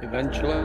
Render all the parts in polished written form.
eventually.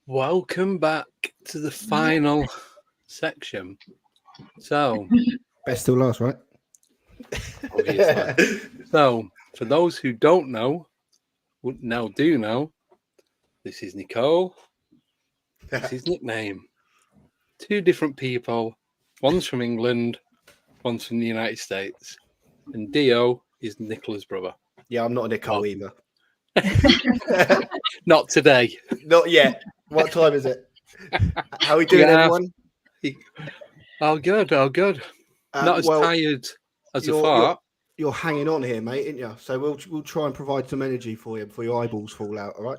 Welcome back to the final section. So, best still last, right? Obviously. So, for those who don't know, now do know, this is Nicole. This is his nickname. Two different people. One's from England, one's from the United States. And Dio is Nicola's brother. Yeah, I'm not a Nicole either. Not today. Not yet. What time is it? How are we doing, everyone? Oh, good. Oh, good. Not as tired as a fart. You're hanging on here, mate, aren't you? So we'll try and provide some energy for you before your eyeballs fall out. All right.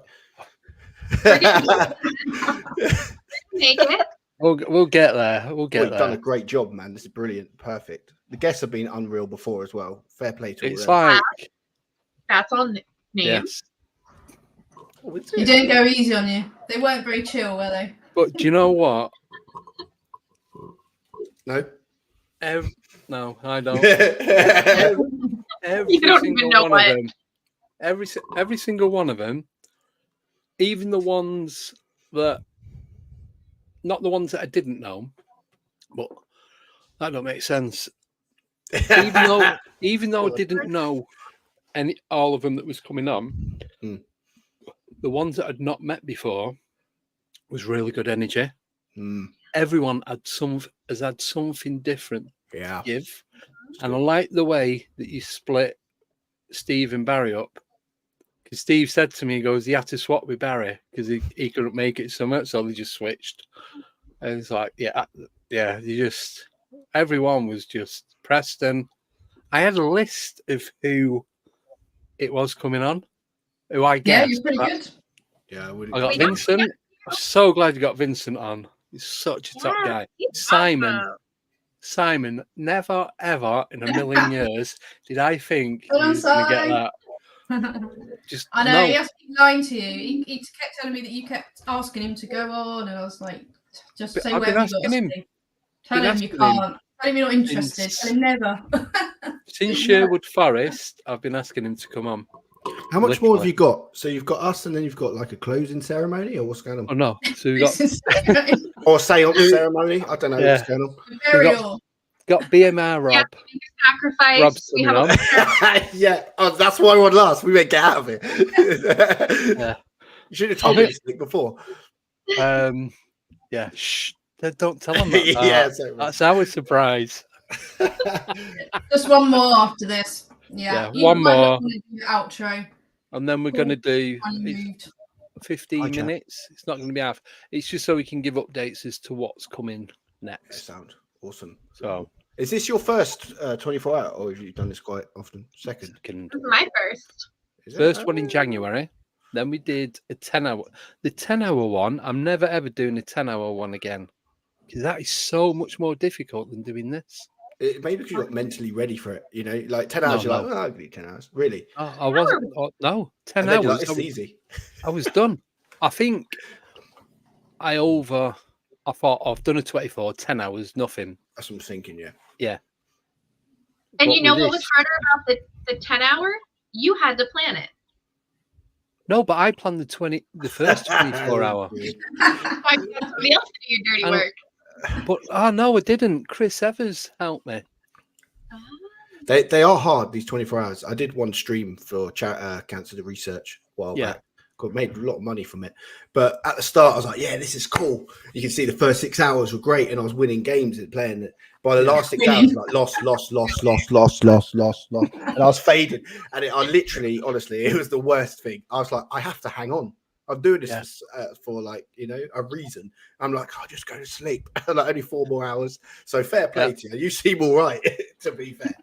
We'll get there. We'll get there. You've done a great job, man. This is brilliant. Perfect. The guests have been unreal before as well. Fair play to it's all them. Like that's on me. Yes. You didn't go easy on you. They weren't very chill, were they? But do you know what? No. No, I don't. You don't even know what. Of them, every single one of them, even the ones that, not the ones that I didn't know, but that don't make sense. Even though I didn't know all of them that was coming on. The ones that I'd not met before was really good energy. Everyone has had something different to give. And I like the way that you split Steve and Barry up. Because Steve said to me, he goes, he had to swap with Barry because he couldn't make it somewhere, so they just switched. And it's like, everyone was just Preston. I had a list of who it was coming on. Who I guessed. Yeah, you're pretty good. Yeah, I got Vincent. I'm so glad you got Vincent on. He's such a top guy. Simon, never ever in a million years did I think he was going to get that. I know, he has to keep lying to you. He kept telling me that you kept asking him to go on, and I was like, just say whatever you got to say. Tell him you can't. Tell him you're not interested. Tell him never. Since Sherwood Forest, I've been asking him to come on. How much more have you got? So you've got us, and then you've got like a closing ceremony, or what's going on? Oh no, so we got or a seance ceremony. I don't know what's going on. Got BMR Rob. Sacrifice. Rob's coming on. That's why I won last. We went get out of it. You should have told me this before. Shh. Don't tell them that. That's our surprise. Just one more after this. Yeah, one more. Outro. And then we're going to do... 15 minutes. It's not going to be half. It's just so we can give updates as to what's coming next. Sound awesome. So, is this your first 24 hour, or have you done this quite often? Second. This is my first. First one in January. Then we did a 10-hour. The 10-hour one, I'm never ever doing a 10-hour one again, because that is so much more difficult than doing this. Maybe because you're not mentally ready for it, you know, like 10 hours, you're like, oh, I'll do 10 hours. Really? I wasn't. No, 10 hours. Like, it's easy. I was done. I think I thought I've done a 24, 10 hours, nothing. That's what I'm thinking, yeah. Yeah. And you know what was harder about the 10 hour? You had to plan it. No, but I planned the first 24 hour. Somebody else to do your dirty work. But no, I didn't. Chris Evers helped me. They are hard, these 24 hours. I did one stream for Cancer Research a while back. Made a lot of money from it. But at the start, I was like, yeah, this is cool. You can see the first 6 hours were great, and I was winning games and playing it. By the last 6 hours, like lost. And I was fading. And I literally, honestly, it was the worst thing. I was like, I have to hang on. I'm doing this for like, you know, a reason. I'm like, I'll just go to sleep. Like only 4 more hours. So fair play to you. You seem all right, to be fair.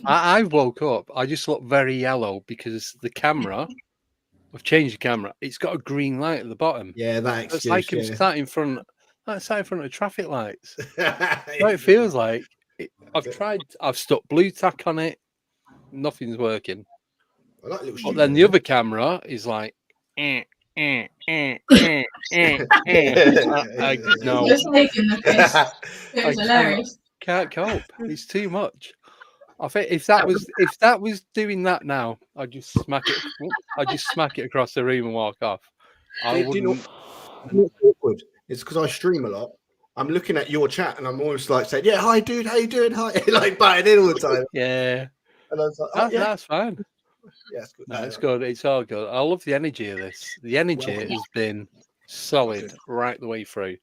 I woke up. I just looked very yellow because the camera, I've changed the camera. It's got a green light at the bottom. Yeah, that it's like I'm sat in front of traffic lights. So it feels like I've stuck blue tack on it. Nothing's working. But then the other camera is like, no. Can't cope. It's too much. I think if that was doing that now, I'd just smack it across the room and walk off. I wouldn't. You know what's awkward? It's because I stream a lot. I'm looking at your chat and I'm always like saying, "Yeah, hi, dude, how you doing? Hi," like batting in all the time. Yeah, and I was like, that's fine. Yeah, it's good. No, it's good. It's all good. I love the energy of this. The energy has been solid right the way through.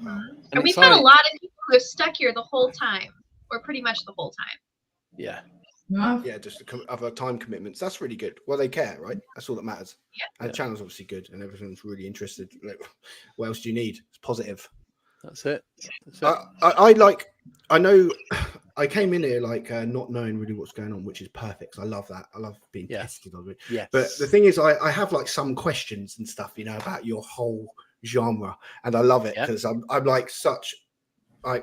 And we've had a lot of people who have stuck here the whole time, or pretty much the whole time. Yeah. Yeah, just other time commitments. That's really good. Well, they care, right? That's all that matters. Yeah. And the channel's obviously good, and everyone's really interested. Like, what else do you need? It's positive. That's it. I know I came in here like not knowing really what's going on, which is perfect. I love that. I love being tested on it. Yeah. But the thing is, I have like some questions and stuff, you know, about your whole genre, and I love it because I'm like I've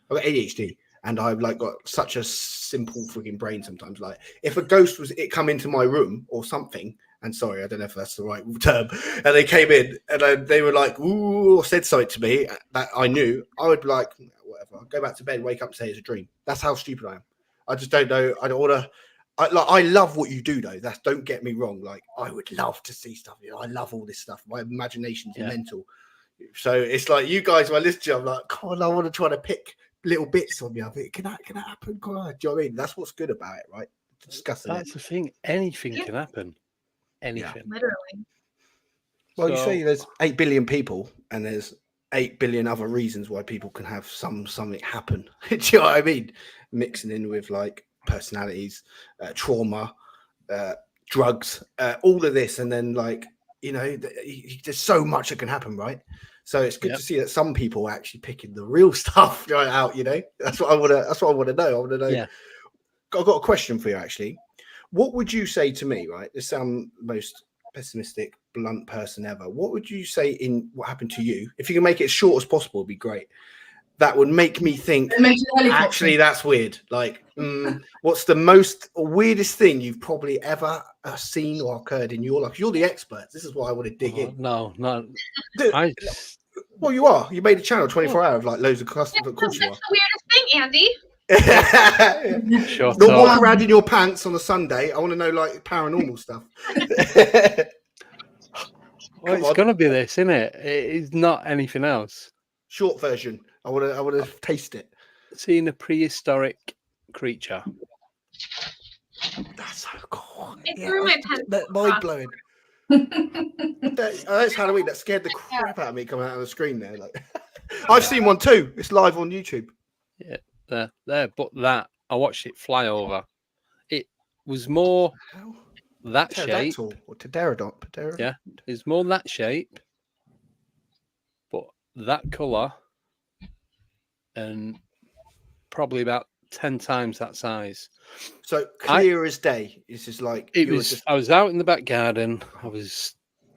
got ADHD, and I've like got such a simple freaking brain sometimes. Like if a ghost was come into my room or something. And sorry, I don't know if that's the right term. And they came in and they were like, ooh, or said something to me that I knew. I would be like, whatever. I'll go back to bed, wake up, say it's a dream. That's how stupid I am. I just don't know. I don't want to. I love what you do, though. Don't get me wrong. Like, I would love to see stuff. You know, I love all this stuff. My imagination's mental. So it's like you guys, when I listen to you, I'm like, God, I want to try to pick little bits on you. I think, can that happen? Do you know what I mean? That's what's good about it, right? Discussing That's the thing. Anything can happen. Anything. Literally. Well, you say there's 8 billion people, and there's 8 billion other reasons why people can have something happen. Do you know what I mean? Mixing in with like personalities, trauma, drugs, all of this, and then like, you know, there's so much that can happen, right? So it's good to see that some people are actually picking the real stuff right out. You know, that's what I want to. That's what I want to know. I want to know. Yeah. I've got a question for you, actually. What would you say to me, right? This sounds most pessimistic, blunt person ever. What would you say in what happened to you? If you can make it as short as possible, it'd be great. That would make me think, actually, that's weird. Like, what's the most weirdest thing you've probably ever seen or occurred in your life? You're the experts. This is what I want to dig in. No. Dude, well, you are. You made a channel 24 hours, like loads of customers. Of course you are. That's the weirdest thing, Andy. Not walk around in your pants on a Sunday. I want to know like paranormal stuff. Well, it's gonna be this, isn't it? It's not anything else. Short version. I want to taste it. Seeing a prehistoric creature. That's so cool. It threw my pen. Mind blowing. That's Halloween. That scared the crap out of me coming out on the screen there. Like, I've seen one too. It's live on YouTube. Yeah. There, but that I watched it fly over. It was more that shape. Or pterodactyl. Yeah, it's more that shape, but that colour, and probably about 10 times that size. So clear as day. It's just like I was out in the back garden. I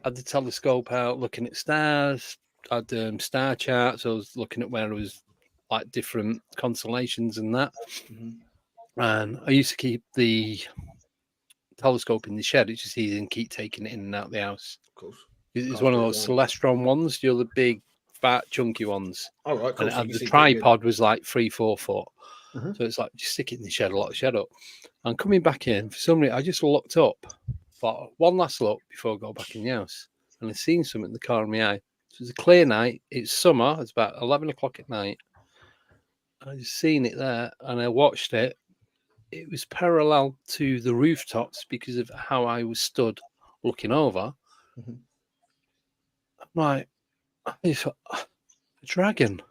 had the telescope out looking at stars. I had star charts. I was looking at where it was like different constellations and that. Mm-hmm. And I used to keep the telescope in the shed. It's just easy and keep taking it in and out of the house. Of course. It's one of those Celestron ones, the big, fat, chunky ones. Oh, right. Cool. And the tripod was like 3-4 foot. Mm-hmm. So it's like just stick it in the shed, lock the shed up. And coming back in, for some reason, I just looked up, thought one last look before I go back in the house. And I seen something in the corner of my eye. So it's a clear night. It's summer. It's about 11 o'clock at night. I just seen it there and I watched it. It was parallel to the rooftops because of how I was stood looking over. Mm-hmm. I'm like, it's a dragon.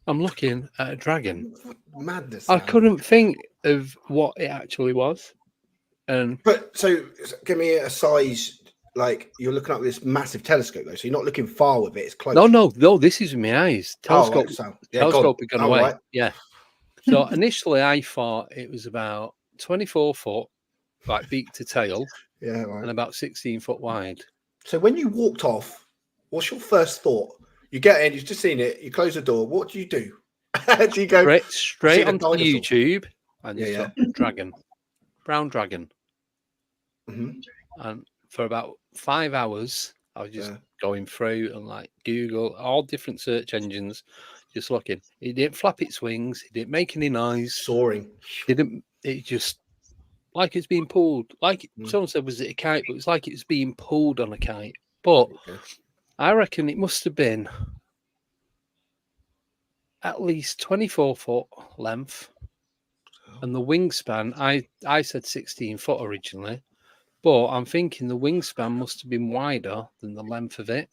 I'm looking at a dragon. Madness. I couldn't think of what it actually was. But so give me a size, like you're looking up this massive telescope though, so you're not looking far with it, it's close. No, this is with my eyes. Telescope had gone away. Right. Yeah. So initially I thought it was about 24 foot, like beak to tail. Yeah, right. And about 16 foot wide. So when you walked off, what's your first thought? You get in, you've just seen it, you close the door. What do you do? Do you go straight onto YouTube and dragon, brown dragon? Mm-hmm. And for about 5 hours, I was just going through and like Google all different search engines, just looking. It didn't flap its wings. It didn't make any noise. Soaring. It just like it's being pulled. Like someone said, was it a kite? But it's like it was being pulled on a kite. But I reckon it must have been at least 24 foot length. And the wingspan, I said 16 foot originally, but I'm thinking the wingspan must have been wider than the length of it.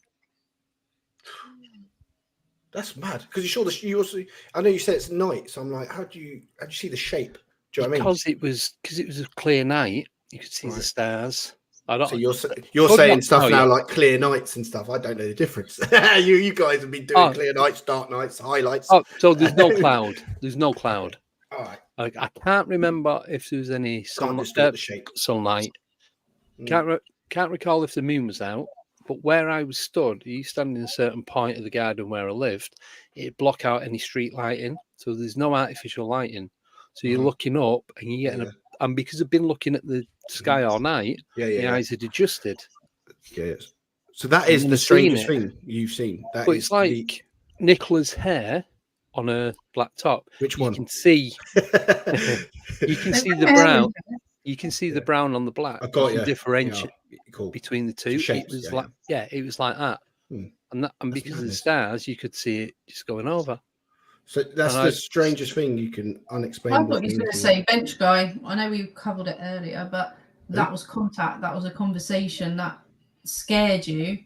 That's mad. Because you also, I know you said it's night, so I'm like, how do you see the shape? Do you know what I mean? Because it was a clear night, you could see the stars. So you're saying stuff now like clear nights and stuff. I don't know the difference. you guys have been doing clear nights, dark nights, highlights. Oh, so there's no cloud. There's no cloud. All right. I can't remember if there was any sunlight. Can't recall if the moon was out. But where I was stood, you stand in a certain point of the garden where I lived, it'd block out any street lighting. So there's no artificial lighting. So you're looking up and you're getting and because I've been looking at the sky all night, my eyes had adjusted. Yeah. So that is the strangest thing you've seen. But it's like Nicola's hair on a black top. Which one? You can see the brown. You can see the brown on the black. I got you. Differentiate between the two. Shapes, it was like that. And because of the stars, you could see it just going over. So that's the strangest thing you can unexplain. I thought you were going to say bench guy. I know we covered it earlier, but that was contact. That was a conversation that scared you.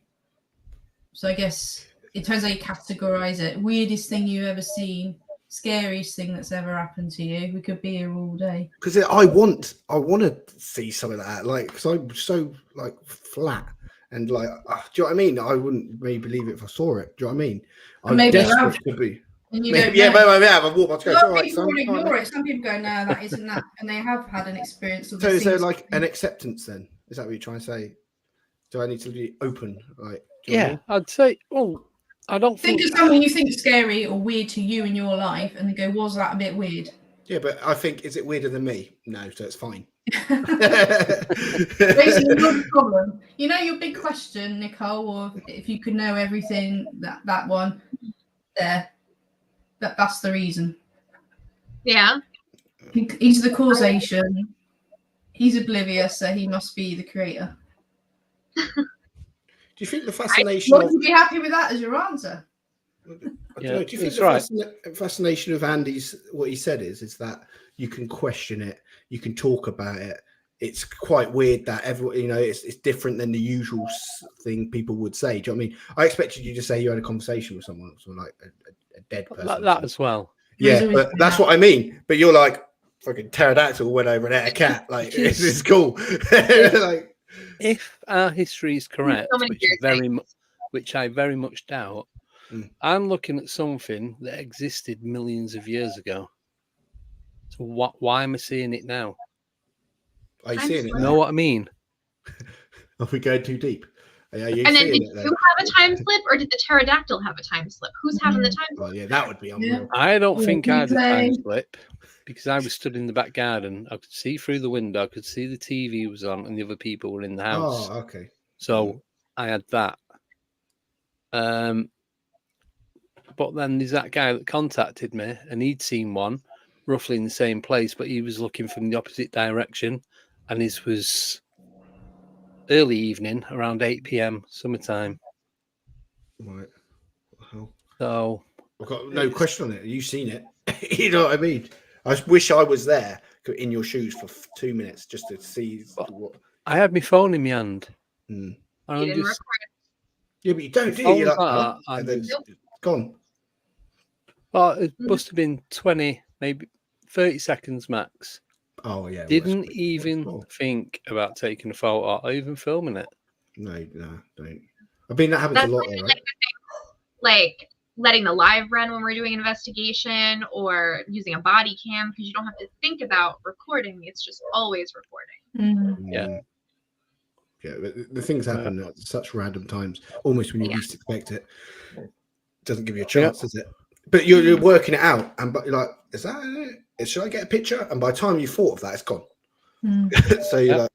So I guess it depends how you categorize it. Weirdest thing you've ever seen, scariest thing that's ever happened to you. We could be here all day. Because I want to see some of that. Like, because I'm so like flat and like, do you know what I mean? I wouldn't maybe believe it if I saw it. Do you know what I mean? I'm desperate to be. Maybe I've walked my people ignore it. Some people go, no, that isn't that, and they have had an experience. So is there like an acceptance then? Is that what you're trying to say? Do I need to be open? Like, I'd say. Well, I don't think of something you think scary or weird to you in your life, and they go, "Was that a bit weird?" Yeah, but I think, is it weirder than me? No, so it's fine. Basically, no problem. You know your big question, Nicole, or if you could know everything, that one there. That's the reason. Yeah. He's the causation. He's oblivious, so he must be the creator. Do you think the fascination? Would you be happy with that as your answer? I don't know. Do you think the fascination of Andy's, what he said is that you can question it, you can talk about it. It's quite weird that everyone, it's different than the usual thing people would say. Do you know what I mean? I expected you to say you had a conversation with someone like a dead person. Like that as well. Yeah, but that's what I mean. But you're like, fucking pterodactyl went over and ate a cat. Like, this is cool. Like, if our history is correct, which I very much doubt, I'm looking at something that existed millions of years ago. So why am I seeing it now? Are you seeing it? You know what I mean? Are we going too deep? And then did you have a time slip, or did the pterodactyl have a time slip? Who's having the time slip? Oh, yeah, that would be unreal. I don't think I had a time slip because I was stood in the back garden. I could see through the window. I could see the TV was on and the other people were in the house. Oh, okay. So I had that. But then there's that guy that contacted me and he'd seen one roughly in the same place, but he was looking from the opposite direction. And his was early evening, around 8 p.m. summertime. Right. Well, so I've got no question on it. You've seen it. You know what I mean? I wish I was there in your shoes for 2 minutes just to see what. I had my phone in my hand. And I'm just... Yeah, but you don't do it. You're like, and then it's gone. Well, it must have been 20, maybe 30 seconds max. Oh, yeah. Didn't even think about taking a photo or even filming it. No, don't. I mean, that happens a lot. Though, right? Like letting the live run when we're doing an investigation, or using a body cam, because you don't have to think about recording. It's just always recording. Yeah. Yeah, the things happen at such random times, almost when you least expect it. Doesn't give you a chance, does it? But you're working it out, and you're like, is that it? Should I get a picture? And by the time you thought of that, it's gone. So you're like,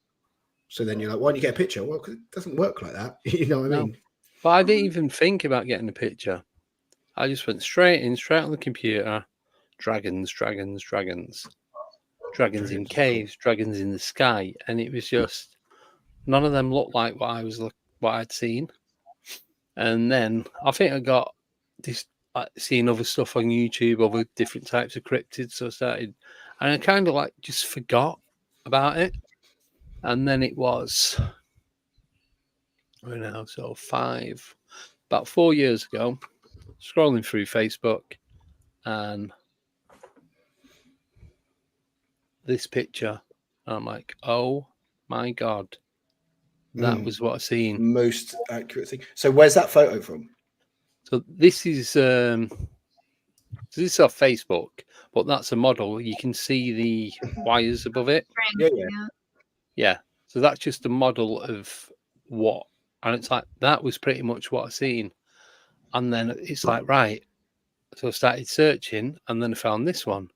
so then you're like, why don't you get a picture? Well, because it doesn't work like that. You know what I mean? But I didn't even think about getting a picture. I just went straight on the computer. Dragons in caves, dragons in the sky, and it was just none of them looked like what I'd seen. And then I think I got this, seeing other stuff on YouTube, other different types of cryptids. So I started, and I kind of like just forgot about it. And then it was, about 4 years ago, scrolling through Facebook, and this picture, I'm like, oh my God, that was what I seen. Most accurate thing. So where's that photo from? So this is off Facebook, but that's a model. You can see the wires above it. Yeah. So that's just a model of what, and it's like that was pretty much what I seen. And then it's like, right. So I started searching, and then I found this one,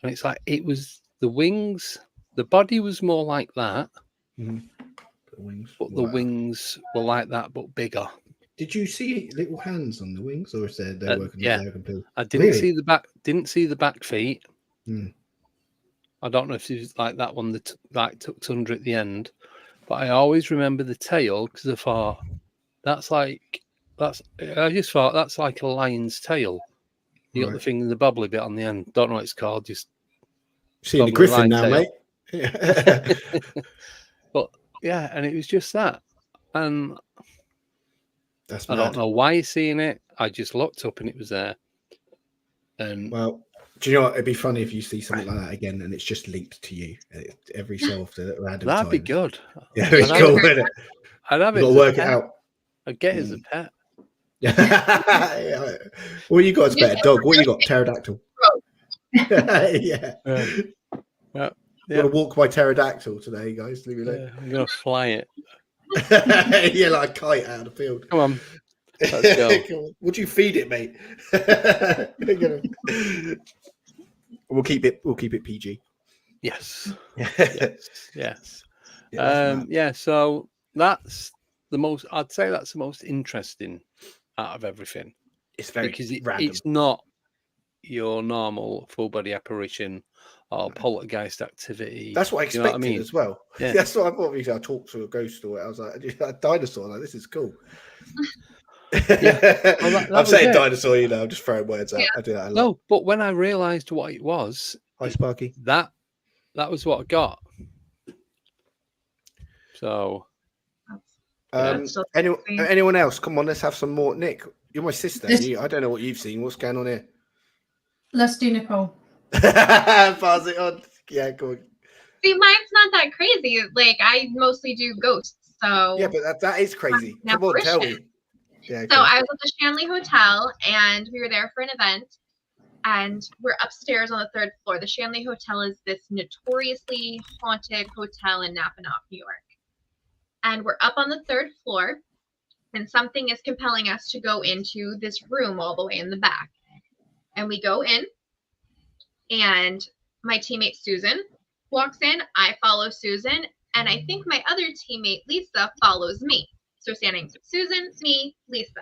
and it's like it was the wings. The body was more like that, the wings, but the wings were like that, but bigger. Did you see little hands on the wings, or is they're working? I didn't see the back. Didn't see the back feet. I don't know if it was like that one that like tucked under at the end, but I always remember the tail because I thought I just thought that's like a lion's tail. You got the thing in the bubbly bit on the end. Don't know what it's called. Just seeing the griffin now, tail. Mate. But yeah, and it was just that, and that's I don't know why you're seeing it. I just looked up and it was there. And well, do you know what? It'd be funny if you see something like that again and it's just linked to you every so often at random that'd times. be good. Yeah, it's cool, isn't it? I'd have it. You've got to work it out. I'd get it as a pet. What you got as pet? Dog. What you got? Pterodactyl. Yeah. I'm gonna walk my pterodactyl today, guys. Leave me alone. I'm gonna fly it. Yeah, like a kite out of the field. Come on. Let's go. Would you feed it, mate? We'll keep it PG. Yes. Yes. Yeah, so that's the most, I'd say that's the most interesting out of everything. It's very because random. It's not your normal full body apparition or poltergeist activity. That's what I expected as well. Yeah. That's what I thought. I talked to a ghost or I was like, a dinosaur. Like, this is cool. Yeah. Well, that I'm saying dinosaur, I'm just throwing words out. I do that a lot. No, but when I realised what it was, hi Sparky. That was what I got. So, anyone else? Come on, let's have some more. Nick, you're my sister. I don't know what you've seen. What's going on here? Let's do Nicole. Pass it on. Yeah, go on. See, mine's not that crazy. Like, I mostly do ghosts, so yeah, but that is crazy. Come on, tell me. Yeah. So I was at the Shanley Hotel, and we were there for an event, and we're upstairs on the 3rd floor. The Shanley Hotel is this notoriously haunted hotel in Napanoch, New York. And we're up on the 3rd floor, and something is compelling us to go into this room all the way in the back. And we go in, and my teammate Susan walks in. I follow Susan, and I think my other teammate Lisa follows me. So standing Susan, me, Lisa.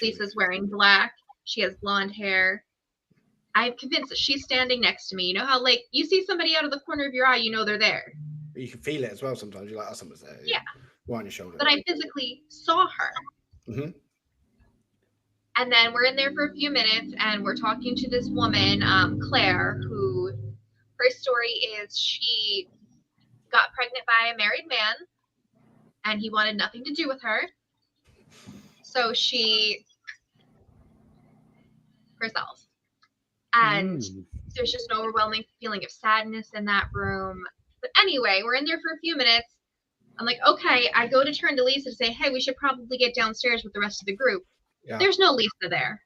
Lisa's wearing black. She has blonde hair. I'm convinced that she's standing next to me. You know how, like, you see somebody out of the corner of your eye, you know they're there. You can feel it as well sometimes. You're like, oh, someone's there. Yeah. Right on your shoulder. But I physically saw her. Mm-hmm. And then we're in there for a few minutes, and we're talking to this woman, Claire, who, her story is she got pregnant by a married man, and he wanted nothing to do with her. So she herself. And there's just an overwhelming feeling of sadness in that room. But anyway, we're in there for a few minutes. I'm like, okay, I go to turn to Lisa to say, hey, we should probably get downstairs with the rest of the group. Yeah. There's no Lisa there.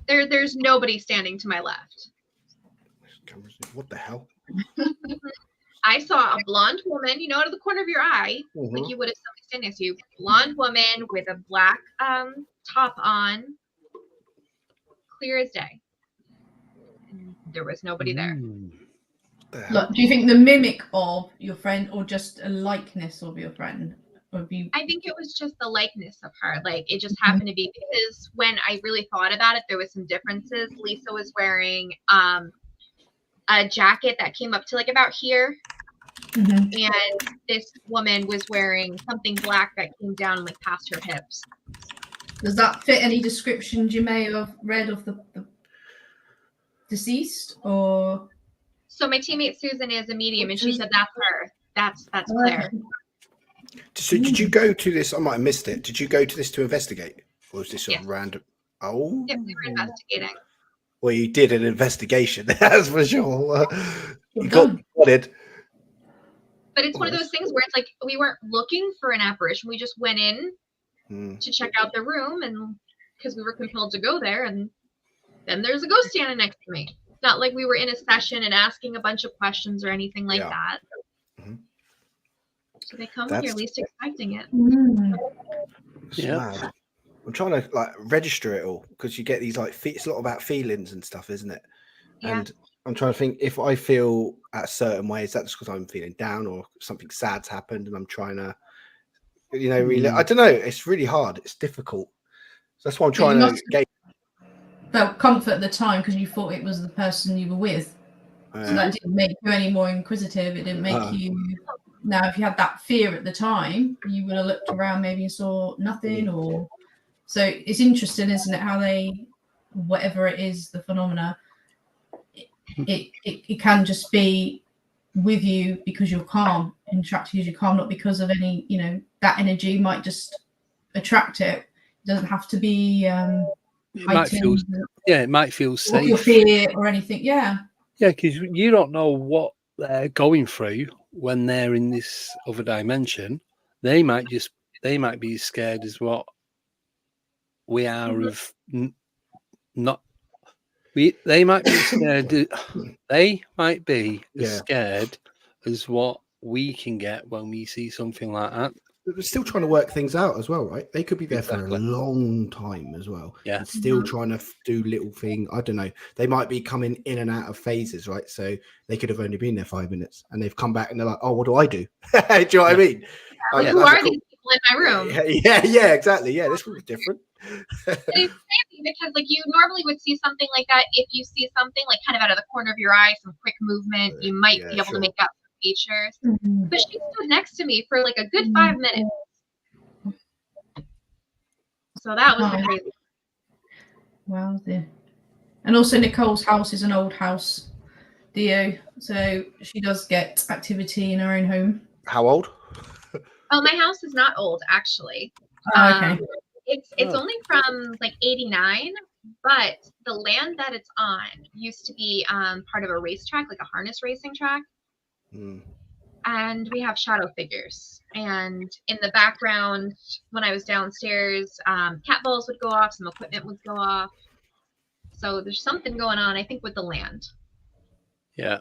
There's nobody standing to my left. What the hell? I saw a blonde woman, you know, out of the corner of your eye, like you would have somebody standing next to you. Blonde woman with a black top on, clear as day. And there was nobody there. Look, do you think the mimic of your friend, or just a likeness of your friend, would be? I think it was just the likeness of her. Like, it just happened to be, because when I really thought about it, there was some differences. Lisa was wearing a jacket that came up to like about here, and this woman was wearing something black that came down like past her hips. Does that fit any descriptions you may have read of the deceased? Or so my teammate Susan is a medium, and she said that's her. That's Claire. So did you go to this? I might have missed it. Did you go to this to investigate, or was this a random? Oh, yeah, we were investigating. Well, you did an investigation, that's for sure. You got it. But it's one of those things where it's like we weren't looking for an apparition. We just went in to check out the room, and because we were compelled to go there, and then there's a ghost standing next to me. It's not like we were in a session and asking a bunch of questions or anything like that. So they come when you're least expecting it. Yeah. I'm trying to like register it all, because you get these like it's a lot about feelings and stuff, isn't it? Yeah. And I'm trying to think, if I feel a certain way, is that just because I'm feeling down, or something sad's happened and I'm trying to, you know, really, I don't know. It's really hard. It's difficult. So that's why I'm trying to get. Felt comfort at the time because you thought it was the person you were with. So that didn't make you any more inquisitive. It didn't make you. Now, if you had that fear at the time, you would have looked around maybe and saw nothing, or. So it's interesting, isn't it, how they, whatever it is, the phenomena, it can just be with you because you're calm, attracted because you're calm, not because of any, you know, that energy might just attract it. It doesn't have to be it might feel safe. Your fear or anything, yeah. Yeah, because you don't know what they're going through when they're in this other dimension. They might be scared as what we are of not. They might be scared. They might be as scared as what we can get when we see something like that. But we're still trying to work things out as well, right? They could be there for a long time as well. Yeah. And still trying to do little thing. I don't know. They might be coming in and out of phases, right? So they could have only been there 5 minutes, and they've come back and they're like, "Oh, what do I do?" Do you know what I mean? Like, who are these people in my room? Yeah, exactly. Yeah, this was different. It's crazy because, like, you normally would see something like that if you see something like kind of out of the corner of your eye, some quick movement, you might be able to make out some features. But she stood next to me for like a good 5 minutes. So that was crazy. Wow. And also Nicole's house is an old house, Dio. So she does get activity in her own home. How old? Oh, my house is not old, actually. Okay. It's only from like 89, But the land that it's on used to be part of a racetrack, like a harness racing track. And we have shadow figures. And in the background, when I was downstairs, cat balls would go off, some equipment would go off. So there's something going on, I think, with the land. Yeah.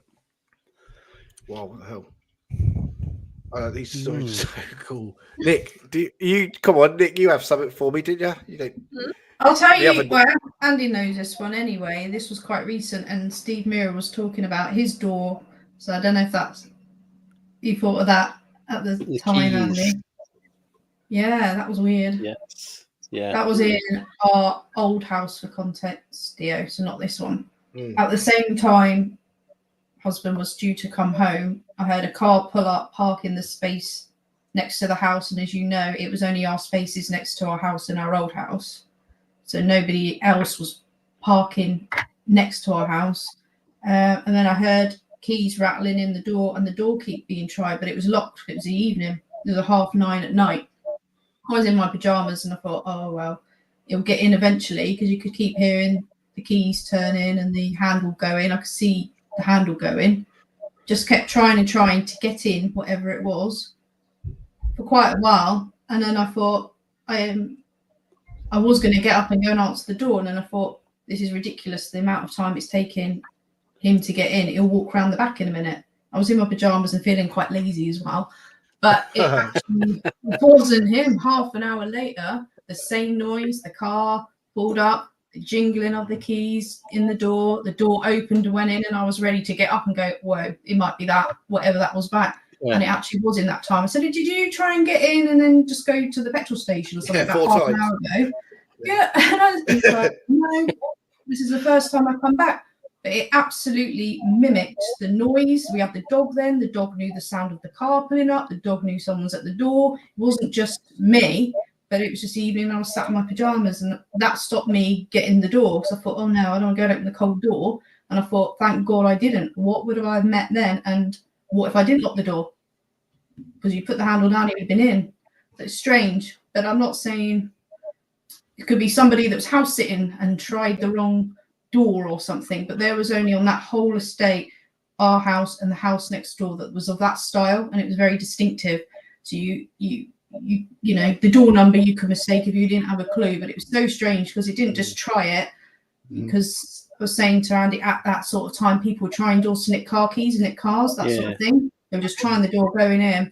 Wow, what the hell? These stories are so cool. Nick, come on, Nick, you have something for me, didn't you? You don't. I'll tell you. Well, Andy knows this one anyway. This was quite recent, and Steve Mirror was talking about his door. So I don't know if that's you thought of that at the time, Andy. Yeah, that was weird. Yes. Yeah. That was in our old house for context, Dio, so not this one. At the same time, husband was due to come home. I heard a car pull up, park in the space next to the house, and as you know, it was only our spaces next to our house in our old house. So nobody else was parking next to our house. And then I heard keys rattling in the door and the door keep being tried, but it was locked. It was the evening. It was 9:30 at night. I was in my pajamas and I thought, oh, well, it'll get in eventually, because you could keep hearing the keys turning and the handle going. I could see the handle going. Just kept trying to get in, whatever it was, for quite a while. And then I thought I was going to get up and go and answer the door. And then I thought, this is ridiculous, the amount of time it's taking him to get in. He'll walk around the back in a minute. I was in my pajamas and feeling quite lazy as well. But it actually wasn't him. Half an hour later, the same noise, the car pulled up, the jingling of the keys in the door opened and went in, and I was ready to get up and go, whoa, it might be that, whatever that was back. Yeah. And it actually was in that time. I said, did you try and get in and then just go to the petrol station or something about half an hour ago? Yeah. And I was like, no, this is the first time I've come back. But it absolutely mimicked the noise. We had the dog then. The dog knew the sound of the car pulling up. The dog knew someone's at the door. It wasn't just me, but it was just evening. I was sat in my pajamas, and that stopped me getting the door, because I thought, oh no, I don't want to go open the cold door. And I thought, thank God I didn't. What would I have met then? And what if I didn't lock the door? Because you put the handle down, it would have been in. So it's strange, but I'm not saying it could be somebody that was house sitting and tried the wrong door or something, but there was only on that whole estate, our house and the house next door, that was of that style, and it was very distinctive. So you know, the door number you could mistake if you didn't have a clue, but it was so strange because it didn't just try it. Because I was saying to Andy, at that sort of time, people were trying doors to nick car keys and nick cars, that sort of thing. They were just trying the door going in.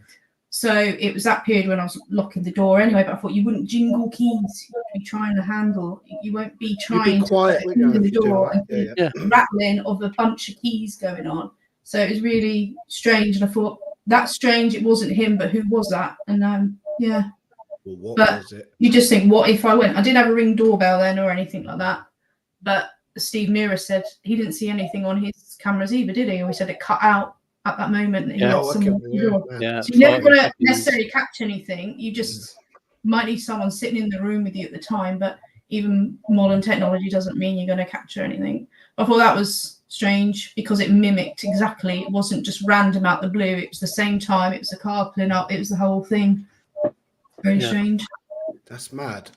So it was that period when I was locking the door anyway, but I thought you wouldn't jingle keys. You'd be trying the handle. You won't be trying to open the door and rattling of a bunch of keys going on. So it was really strange. And I thought, that's strange. It wasn't him, but who was that? And Well, what was it? You just think, what if I went? I didn't have a Ring doorbell then or anything like that. But Steve Mirror said he didn't see anything on his cameras either, did he? Or he said it cut out at that moment. So you never got to necessarily catch anything. You just might need someone sitting in the room with you at the time, but even modern technology doesn't mean you're going to capture anything. I thought that was strange because it mimicked exactly. It wasn't just random out the blue. It was the same time. It was the car pulling up. It was the whole thing. Very strange. That's mad.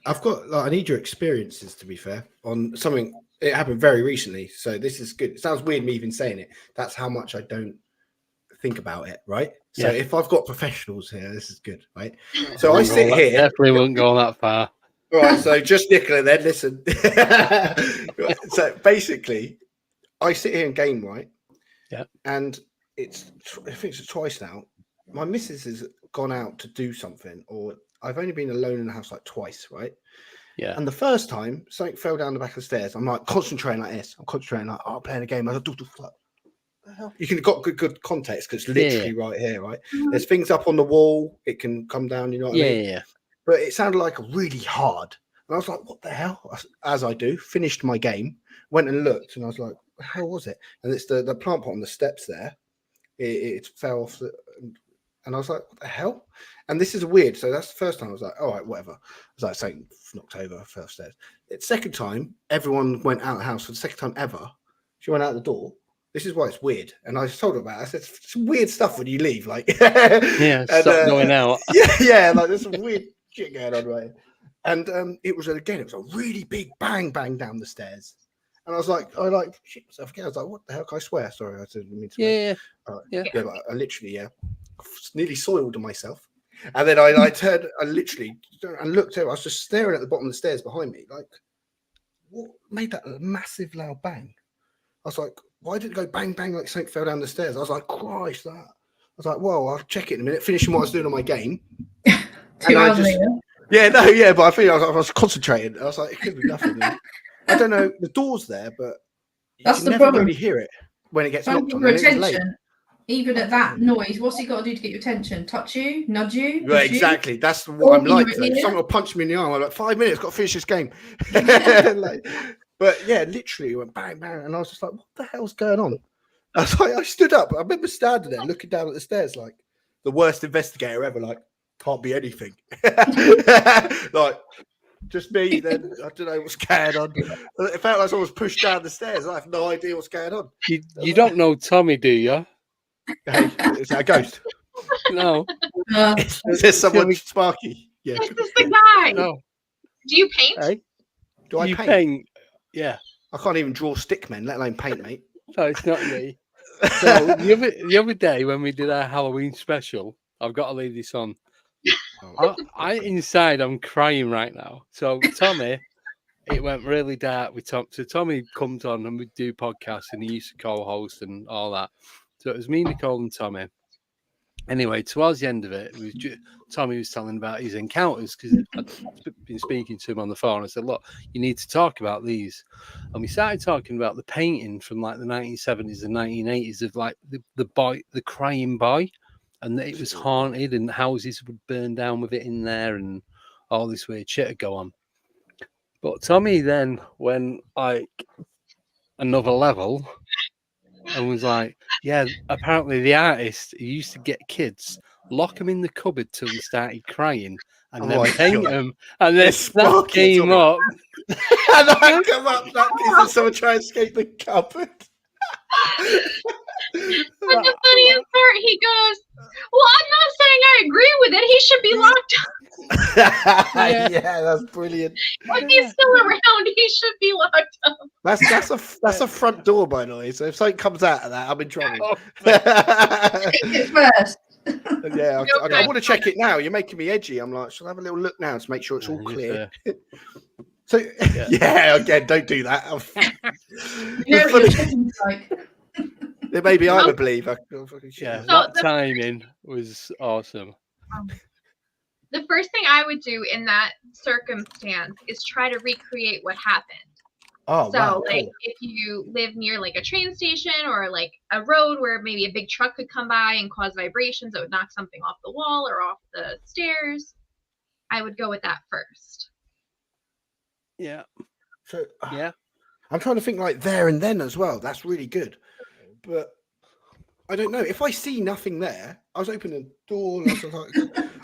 I've got, I need your experiences, to be fair, on something. It happened very recently, so this is good. It sounds weird me even saying it. That's how much I don't think about it, right? So if I've got professionals here, this is good, right? So I sit here. Definitely wouldn't go that far. Right, so just Nicola then, listen. So basically, I sit here and game, right? Yeah. And I think it's twice now. My missus has gone out to do something, or I've only been alone in the house like twice, right? Yeah. And the first time, something fell down the back of the stairs. I'm like concentrating like this. I'm concentrating like, oh, I'm playing a game. I go, you can got good context because it's literally right here, right? There's things up on the wall. It can come down, you know what I mean? Yeah. But it sounded like really hard. And I was like, what the hell? As I do, finished my game, went and looked, and I was like, what the hell was it? And it's the plant pot on the steps there. It fell off and I was like, what the hell? And this is weird. So that's the first time I was like, all right, whatever. I was like, something knocked over, fell upstairs. The second time, everyone went out of the house for the second time ever. She went out the door. This is why it's weird. And I told her about it. I said, it's some weird stuff when you leave. Like, stop going out. Yeah, like there's some weird shit going on, right? And it was a really big bang down the stairs. And I was like, shit myself again. I was like, what the hell? Can I swear? Sorry, I didn't mean to swear. Yeah. But I literally, nearly soiled myself. And then I turned, I literally looked over. I was just staring at the bottom of the stairs behind me. Like, what made that a massive loud bang? I was like, why did it go bang like something fell down the stairs? I was like, Christ, that. I was like, well, I'll check it in a minute, finishing what I was doing on my game. 2 hours later. But I think I was concentrating. I was like, it could be nothing. I don't know. The door's there, but that's you the never problem. really hear it when it gets knocked on. Attention, even at that noise, what's he got to do to get your attention? Touch you, nudge you. Right, exactly. You? That's what I'm like. If someone will punch me in the arm, I'm like, 5 minutes, got to finish this game. But yeah, literally it went bang, and I was just like, what the hell's going on? I was like, I stood up. I remember standing there looking down at the stairs like the worst investigator ever. Like, can't be anything. Like, just me. Then I don't know what's going on. It felt like someone was pushed down the stairs. I have no idea what's going on. You don't know Tommy, do you? Hey, is that a ghost? No. Is there someone Sparky? Yeah. This is the guy. No. Do you paint? Hey? Do I paint? Yeah. I can't even draw stickmen, let alone paint, mate. No, it's not me. So the other day when we did our Halloween special, I've got to leave this on. I'm crying right now. So Tommy, it went really dark with Tom. So Tommy comes on and we do podcasts, and he used to co-host and all that. So it was me, Nicole, and Tommy. Anyway, towards the end of it, Tommy was telling about his encounters because I'd been speaking to him on the phone. I said, look, you need to talk about these. And we started talking about the painting from like the 1970s and 1980s of like the crying boy, and that it was haunted and houses would burn down with it in there and all this weird shit would go on. But Tommy then went like another level and was like, yeah, apparently the artist who used to get kids, lock them in the cupboard till they started crying, and then paint them, and then that came up. And I come up, that someone try to escape the cupboard. But the funniest part, he goes, well, I'm not saying I agree with it. He should be locked up. Yeah, that's brilliant. If he's still around, he should be locked up. That's a front door, by the way. So if something comes out of that, I'm in trouble. Take it first. Yeah, I want to check it now. You're making me edgy. I'm like, shall I have a little look now to make sure it's all clear? So again, don't do that. You know what you're checking like. Maybe I'm a believer. That timing was awesome. The first thing I would do in that circumstance is try to recreate what happened. Oh, so wow, like cool. if you live near like a train station or like a road where maybe a big truck could come by and cause vibrations that would knock something off the wall or off the stairs, I would go with that first. Yeah. So I'm trying to think like there and then as well. That's really good. But I don't know. If I see nothing there, I was opening the door.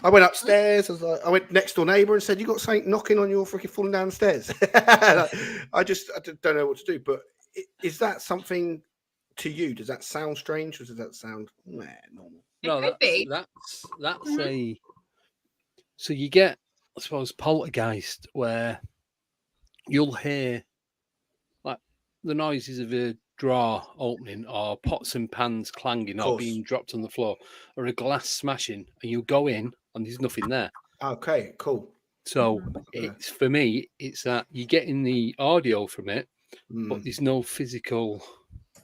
I went upstairs. I went next door neighbour and said, "You got something knocking on your freaking falling down the stairs." I don't know what to do. But is that something to you? Does that sound strange, or does that sound normal? No, that's a. So you get, I suppose, poltergeist where you'll hear like the noises of a drawer opening or pots and pans clanging or being dropped on the floor or a glass smashing, and you go in and there's nothing there. Okay, cool. So it's, for me, it's that you're getting the audio from it, but there's no physical.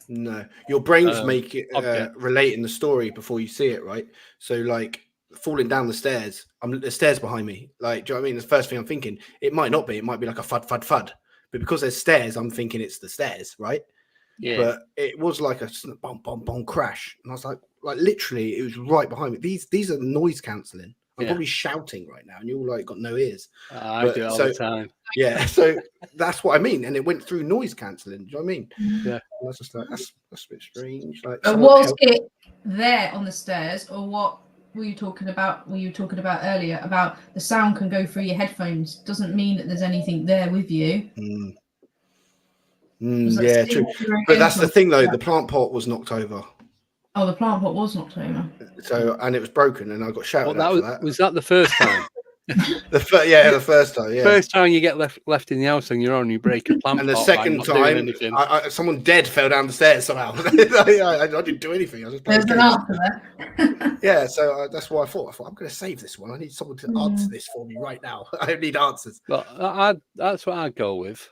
No, your brains make it relate in the story before you see it, right? So like falling down the stairs, the stairs behind me. Like, do you know what I mean? The first thing I'm thinking, it might not be. It might be like a thud, thud, thud. But because there's stairs, I'm thinking it's the stairs, right? Yeah. But it was like a bomb, bomb, bomb crash, and I was like literally, it was right behind me. These are noise cancelling. I'm probably shouting right now, and you're like got no ears. I do it all the time. Yeah, so that's what I mean, and it went through noise cancelling. Do you know what I mean? Yeah. And I was just like, that's a bit strange. Like, was it there on the stairs, or what were you talking about? Were you talking about earlier about the sound can go through your headphones? Doesn't mean that there's anything there with you. Yeah, true. But that's the thing, though. The plant pot was knocked over. Oh, the plant pot was knocked over. So, and it was broken, and I got shouted at for that. Was that the first time? The first time. Yeah. First time you get left in the house on your own, you break a plant. And the pot second by not doing time, anything. someone dead fell down the stairs somehow. I didn't do anything. I was just There's an answer there. yeah, so that's why I thought I'm going to save this one. I need someone to answer this for me right now. I need answers. But that's what I'd go with.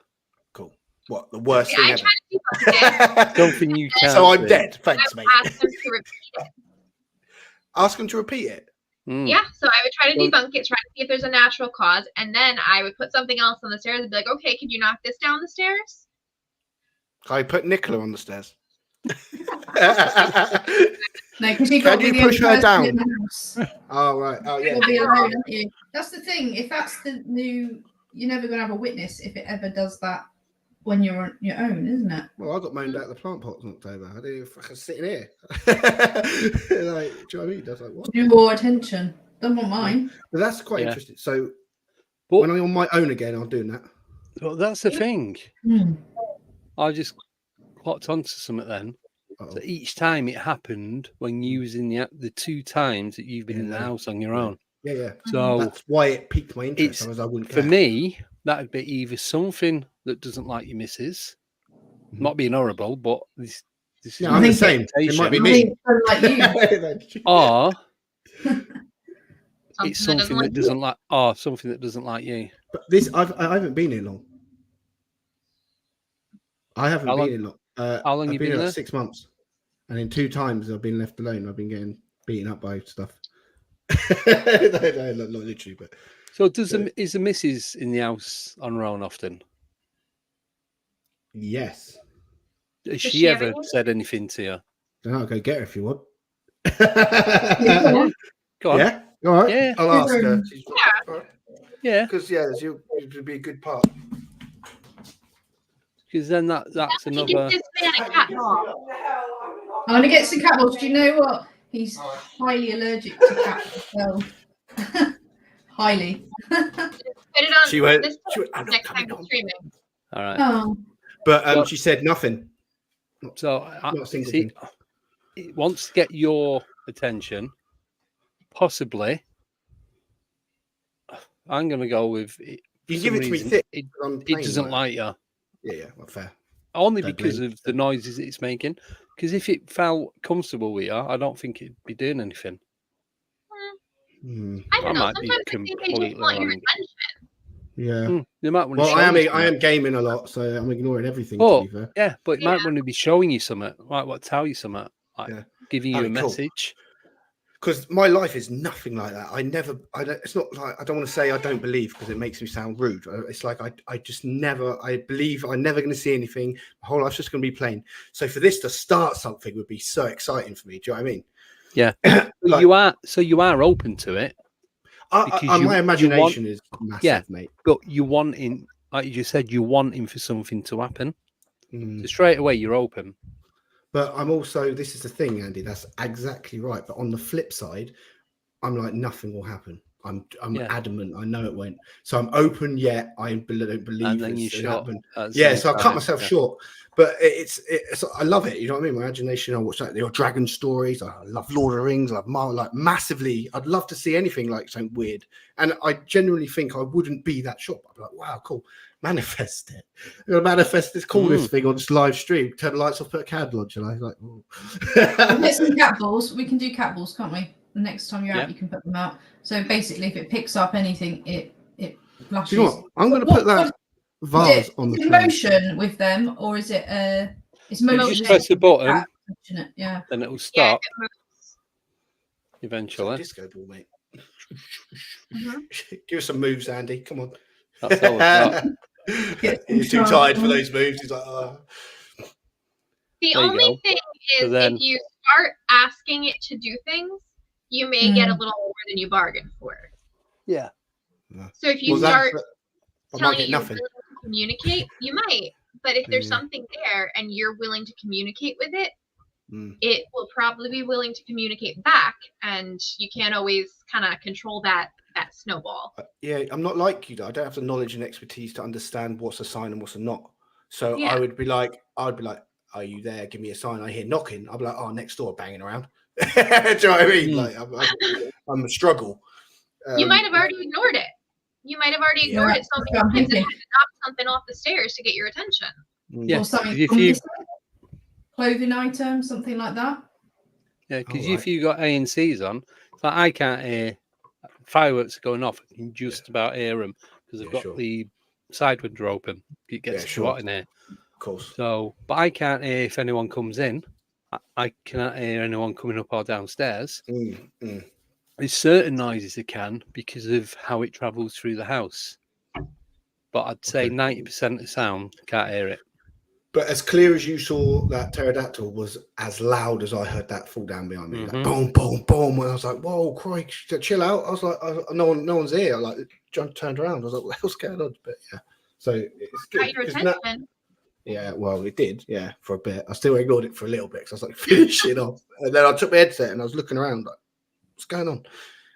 Cool. What, the worst thing ever? Something you can't. So I'm dead. Thanks, mate. Ask them to repeat it. Ask them to repeat it. Yeah, so I would try to debunk it, try to see if there's a natural cause, and then I would put something else on the stairs and be like, okay, can you knock this down the stairs? I put Nicola on the stairs. No, because Can you push her down? Oh, right. Oh, yeah. You'll be alone, aren't you? That's the thing. If that's the new, you're never going to have a witness if it ever does that when you're on your own, isn't it? Well, I got moaned out the plant pot in October. I didn't even fucking sit in here. Like, do you know what I mean? That's like, what? Do more attention. Don't want mine. But that's quite interesting. So when I'm on my own again, I'm doing that. Well, that's the thing. I just clocked onto something then. So each time it happened when you was in the 2 times that you've been in the house on your own. Yeah. So that's why it piqued my interest. Otherwise I wouldn't care. For me, that would be either something that doesn't like your missus, not being horrible, but this is I'm the same. It might be me. Like you. Or it's something that doesn't like, something that doesn't like you. But this, I haven't been here long. I haven't been here long. How long I've you been been here there? like 6 months, and in 2 times I've been left alone. I've been getting beaten up by stuff. no, not literally, but. So is the missus in the house on her own often? Yes. Has she ever said anything to you? I'll go get her if you want. Go on. Yeah. All right. Yeah. I'll ask her. Yeah. Because it would be a good part. Because then that's another. Give this man a cat ball. I want to get some cat balls. Do you know what? He's highly allergic to cats. So. Highly. Put it on. She went. Next time we're streaming. All right. Oh. But she said nothing. So Not a single thing. It wants to get your attention. Possibly. I'm going to go with. You give it to me thick. It doesn't like you. Yeah, well, fair. Only because of the noises it's making. Because if it felt comfortable with you, I don't think it'd be doing anything. I don't know. Sometimes I think they just want your attention. Yeah. They might want I am gaming a lot, so I'm ignoring everything. Yeah, but it might want to be showing you something. Might want to tell you something. Like giving you a message. Because my life is nothing like that. It's not like, I don't want to say I don't believe because it makes me sound rude. It's like I just never, I believe I'm never going to see anything. My whole life's just going to be plain. So for this to start something would be so exciting for me. Do you know what I mean? Yeah. Like, you are open to it. My imagination is massive, mate. But you wanting, like you just said, you're wanting for something to happen. So straight away you're open. But I'm also, this is the thing, Andy, that's exactly right. But on the flip side, I'm like, nothing will happen. I'm adamant. I know it won't. So I'm open, yet I don't believe it's happen. So I cut myself short. But it's I love it. You know what I mean? My imagination. I watch like the dragon stories. I love Lord of the Rings. I love like massively. I'd love to see anything like something weird. And I genuinely think I wouldn't be that shocked. I'd be like, wow, cool. Manifest it. I'm gonna manifest this coolest thing on this live stream. Turn the lights off, put a candle on. And I was like, we'll get some cat balls. We can do cat balls, can't we? The next time you're out, you can put them out. So basically, if it picks up anything, it flashes. Do you know what? I'm going to put that vase on the motion with them, or is it it's motion? You just press the button, yeah, then it will stop. Eventually. Disco ball, mate. Give us some moves, Andy. Come on. That's all I've got. He's too tired for those moves. He's like, oh. The only thing is, if you start asking it to do things, you may get a little more than you bargained for. Yeah. So if you start telling it you're willing to communicate, you might. But if there's something there and you're willing to communicate with it, it will probably be willing to communicate back, and you can't always kind of control that snowball. Yeah, I'm not like you though. I don't have the knowledge and expertise to understand what's a sign and what's a not. So I would be like, are you there? Give me a sign. I hear knocking. I'll be like, oh, next door, banging around. Do you know what I mean? Like I'm a struggle. You might have already ignored it. You might have already ignored it so many times and had to knock something off the stairs to get your attention. Yeah, or something. Clothing item, something like that. Yeah, because if you got ANCs on, it's like I can't hear fireworks going off. I can just about hear them because I've got the side window open. It gets too hot in here. Of course. So, but I can't hear if anyone comes in. I cannot hear anyone coming up or downstairs. There's certain noises I can because of how it travels through the house. But I'd say 90% of sound, can't hear it. But as clear as you saw that pterodactyl was as loud as I heard that fall down behind me. Like boom, boom, boom. And I was like, whoa, Christ, chill out. I was like, no one's here. I like turned around. I was like, what the hell's going on? But yeah. So it's good. Got your attention. Yeah, well, it did, for a bit. I still ignored it for a little bit because I was like, finish it off. And then I took my headset and I was looking around like, what's going on?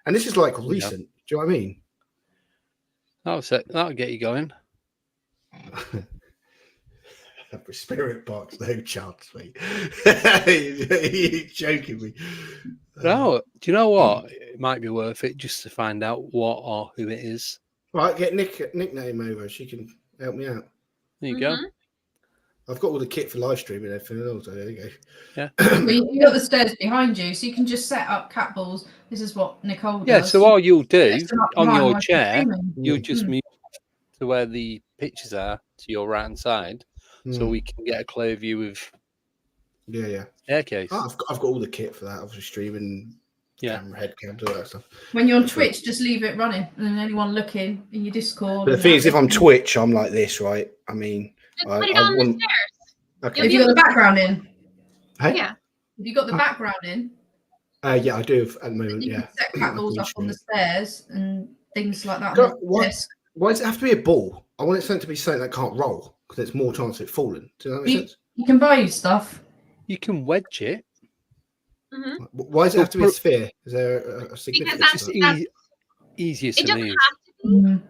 And this is like recent. Do you know what I mean? That'll get you going. Spirit box, no chance, mate. You're joking me. No, do you know what? It might be worth it just to find out what or who it is. Right, get nickname over. She can help me out. There you go. I've got all the kit for Livestream and everything else. So there you go. Yeah. You got the stairs behind you, so you can just set up cat balls. This is what Nicole does. Yeah, so all you'll do on your chair, you'll just move to where the pictures are to your right hand side, so we can get a clear view of staircase. I've got all the kit for that, obviously streaming, camera, head cam, all that stuff. When you're on Twitch, just leave it running, and then anyone looking in your Discord. But the thing is, if I'm Twitch, I'm like this, right? I mean, just put it on the stairs. Okay. Have you got the background in? Hey? Yeah. Have you got the background in? Yeah, I do at the moment. You can set cat balls up on the stairs and things like that. Why does it have to be a ball? I want it to be something that can't roll because there's more chance of it falling. Does that make sense? You can buy stuff. You can wedge it. Why does it have to be a sphere? Is there a significance? Because that's easier it to doesn't move. have to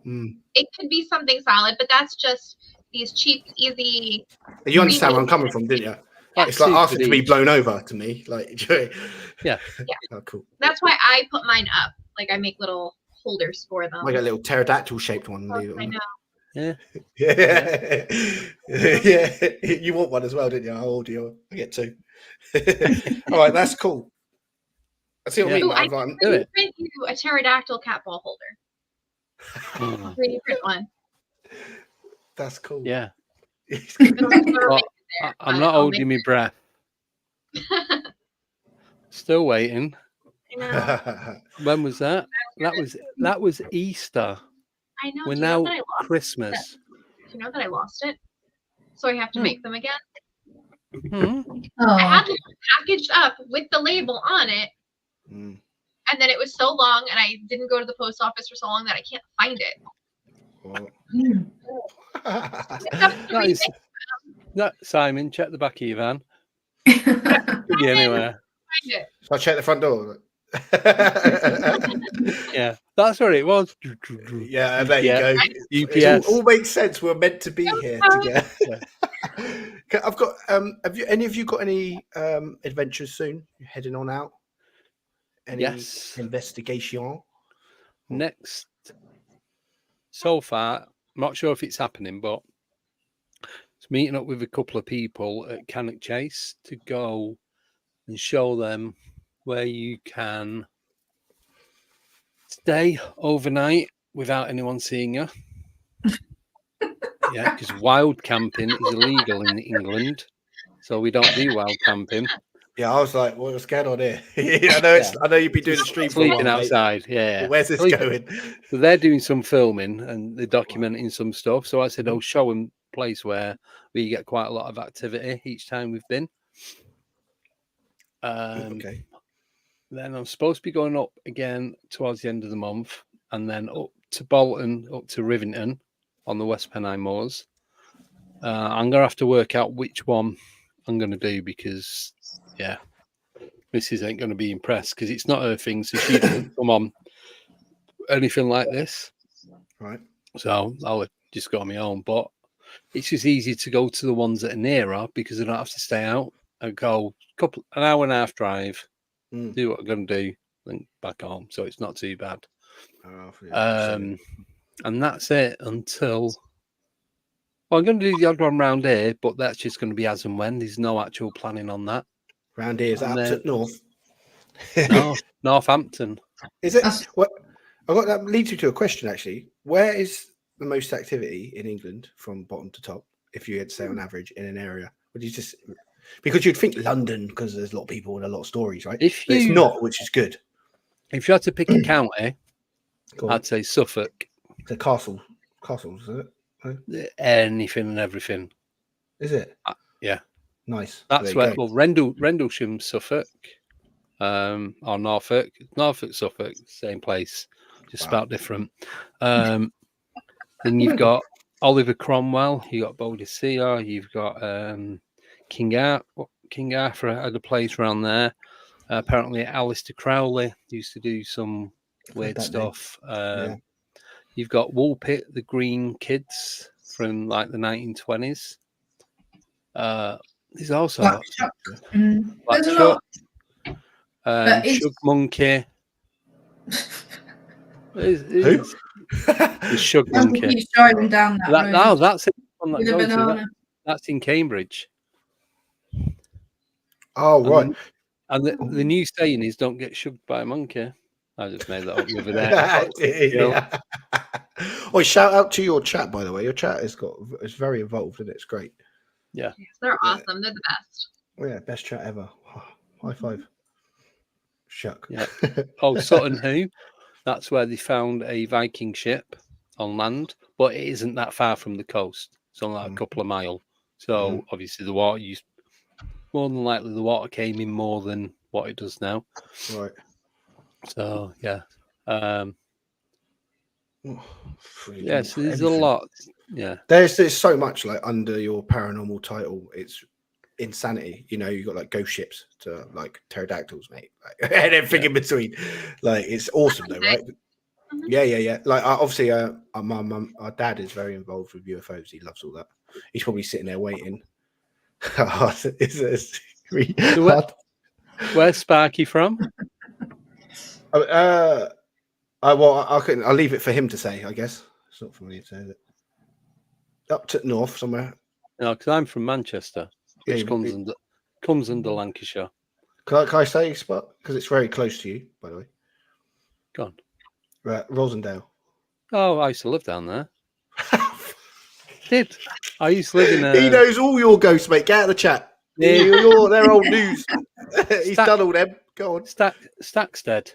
be. It could be something solid, but that's just these cheap, easy. You understand where I'm coming from, didn't you? Yeah. It's like asking to be blown over to me. Like, yeah. Oh, cool. That's why I put mine up. Like I make little holders for them. Like a little pterodactyl shaped one. I know. Yeah. Yeah. You want one as well, didn't you? How old are you? I get two. All right, that's cool. I see what I mean. I can print you a pterodactyl cat ball holder. 3D print one. That's cool. Yeah. I'm not holding my breath. Still waiting. I know. When was that? That was Easter. I know. We're now Christmas. You know that I lost it, so I have to make them again. I had it packaged up with the label on it, and then it was so long, and I didn't go to the post office for so long that I can't find it. Simon, check the back of your van. Could be anywhere. So I check the front door. Yeah, that's what it was. Yeah, there you go. UPS. It all makes sense. We're meant to be here together. I've got. Have you? Any of you got any adventures soon? You're heading on out. Any investigation? Next. So far, I'm not sure if it's happening, but it's meeting up with a couple of people at Cannock Chase to go and show them where you can stay overnight without anyone seeing you. Yeah, because wild camping is illegal in England, so we don't do wild camping. Yeah, I was like, what's going on here? I know you'd be doing the stream sleeping outside. Yeah, where's this going? So they're doing some filming and they're documenting some stuff. So I said, I'll show them a place where we get quite a lot of activity each time we've been. Okay. Then I'm supposed to be going up again towards the end of the month, and then up to Bolton, up to Rivington on the West Pennine Moors. I'm gonna have to work out which one I'm gonna do because, yeah, Mrs. ain't gonna be impressed because it's not her thing, so she doesn't come on anything like this. Right. So I'll just go on my own, but it's just easy to go to the ones that are nearer because I don't have to stay out. I go an hour and a half drive, do what I'm going to do, then back home. So it's not too bad. And that's it until. Well, I'm going to do the odd one round here, but that's just going to be as and when. There's no actual planning on that. Round here is up to north. No, Northampton. Is it? What? I got that leads you to a question actually. Where is the most activity in England from bottom to top? If you had to say on average in an area, would you just because you'd think London because there's a lot of people and a lot of stories, right? But it's not, which is good. If you had to pick a county, I'd say Suffolk. The castles, is it? Anything and everything. Is it? Yeah. Nice. That's where. Well, Rendlesham, Suffolk, or Norfolk, Suffolk, same place, just about different. Then you've got Oliver Cromwell, you got Boadicea, you've got King Arthur had a place around there. Apparently, Alistair Crowley used to do some weird stuff. You've got Woolpit, the Green Kids from like the 1920s. There's also Black Chuck. Black Chuck. Shug Monkey. Who? The Shug Monkey. He's driving down that road. No, that's it. That's in Cambridge. Oh, right. And the new saying is "Don't get shugged by a monkey." I just made that up the other day. Oh, shout out to your chat, by the way. Your chat it's very involved and it's great. Yeah, yes, they're awesome. They're the best. Yeah, best chat ever. High five. Shuck. Yeah. Oh, Sutton Hoo. That's where they found a Viking ship on land, but it isn't that far from the coast. It's only like a couple of miles. So obviously the water more than likely the water came in more than what it does now. Right. So yeah. Yes, there's everything. a lot. Yeah. There's so much like under your paranormal title. It's insanity. You know, you got like ghost ships to like pterodactyls, mate, like, and everything in between. Like it's awesome though, right? Yeah. Like obviously, our dad is very involved with UFOs. He loves all that. He's probably sitting there waiting. Where's Sparky from? I'll leave it for him to say. I guess it's not for me to say that. Up to north somewhere. No, because I'm from Manchester, which comes under Lancashire. Can I say spot? Because it's very close to you, by the way. Go on. Right, Rosendale. Oh, I used to live down there. I used to live in. He knows all your ghosts, mate. Get out of the chat. Yeah, they're old news. He's done all them. Go on. Stackstead.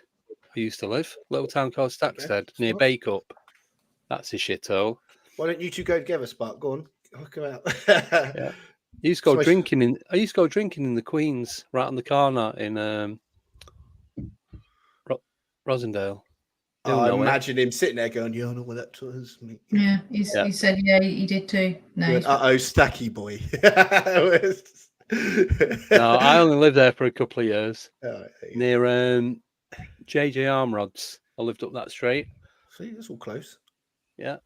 I used to live. Little town called Stackstead near Bakeup. That's a shithole. Why don't you two go together, Spark? Go on. I'll come out. Yeah. I used to go drinking in the Queen's right on the corner in Rosendale. I imagine him sitting there going, "Yeah, I know what that was." Yeah, he said, yeah, he did too. No, Stacky boy. No, I only lived there for a couple of years. Near JJ Arm Rods. I lived up that straight. See, that's all close. Yeah.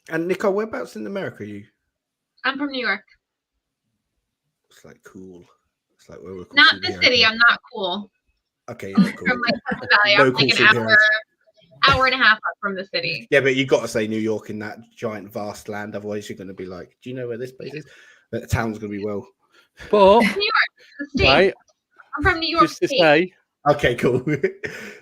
And Nicole, whereabouts in America are you? I'm from New York. It's like cool. It's like where we're not the city. I'm not cool. Okay, yeah, cool. From like Valley, I'm like an hour and a half up from the city. Yeah, but you've got to say New York in that giant, vast land. Otherwise, you're going to be like, "Do you know where this place is?" But the town's going to be well. But New York, the state. Right. I'm from New York Just to State. say. Okay, cool.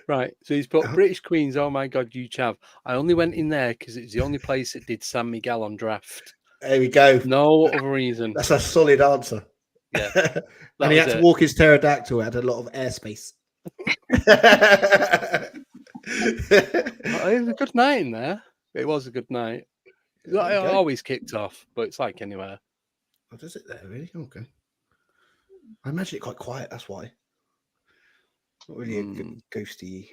Right, so he's put British Queens. Oh my God, you chav! I only went in there because it's the only place that did San Miguel on draft. There we go. No other reason. That's a solid answer. Yeah, and he had to walk his pterodactyl. Had a lot of airspace. It was a good night in there. It was a good night. It always kicked off, but it's like anywhere. Oh, does it there really? Okay. I imagine it quite quiet. That's why. Not really a good ghosty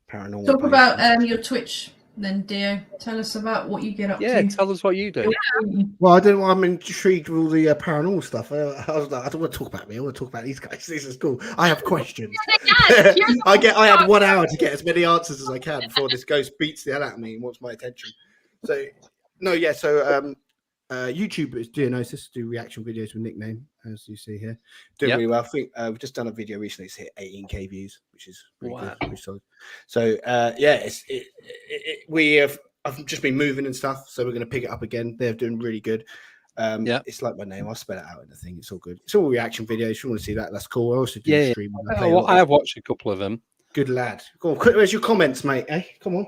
paranormal. Talk about your Twitch then, Dio. Tell us about what you get up to. Yeah, tell us what you do. Well, I'm intrigued with all the paranormal stuff. I was like, I don't want to talk about me. I want to talk about these guys. This is cool. I have questions. I had 1 hour to get as many answers as I can before this ghost beats the hell out of me and wants my attention. So, no, yeah. So, YouTube is Deonosis, do reaction videos with nickname, as you see here. Doing really well. I think we've just done a video recently. It's hit 18k views, which is pretty good, pretty solid. So I've just been moving and stuff, so we're going to pick it up again. They're doing really good. It's like my name. I'll spell it out in the thing. It's all good. It's all reaction videos. If you want to see that, that's cool. I also do stream. I have watched a couple of them. Good lad. Go on, quick. Where's your comments, mate? Hey, come on.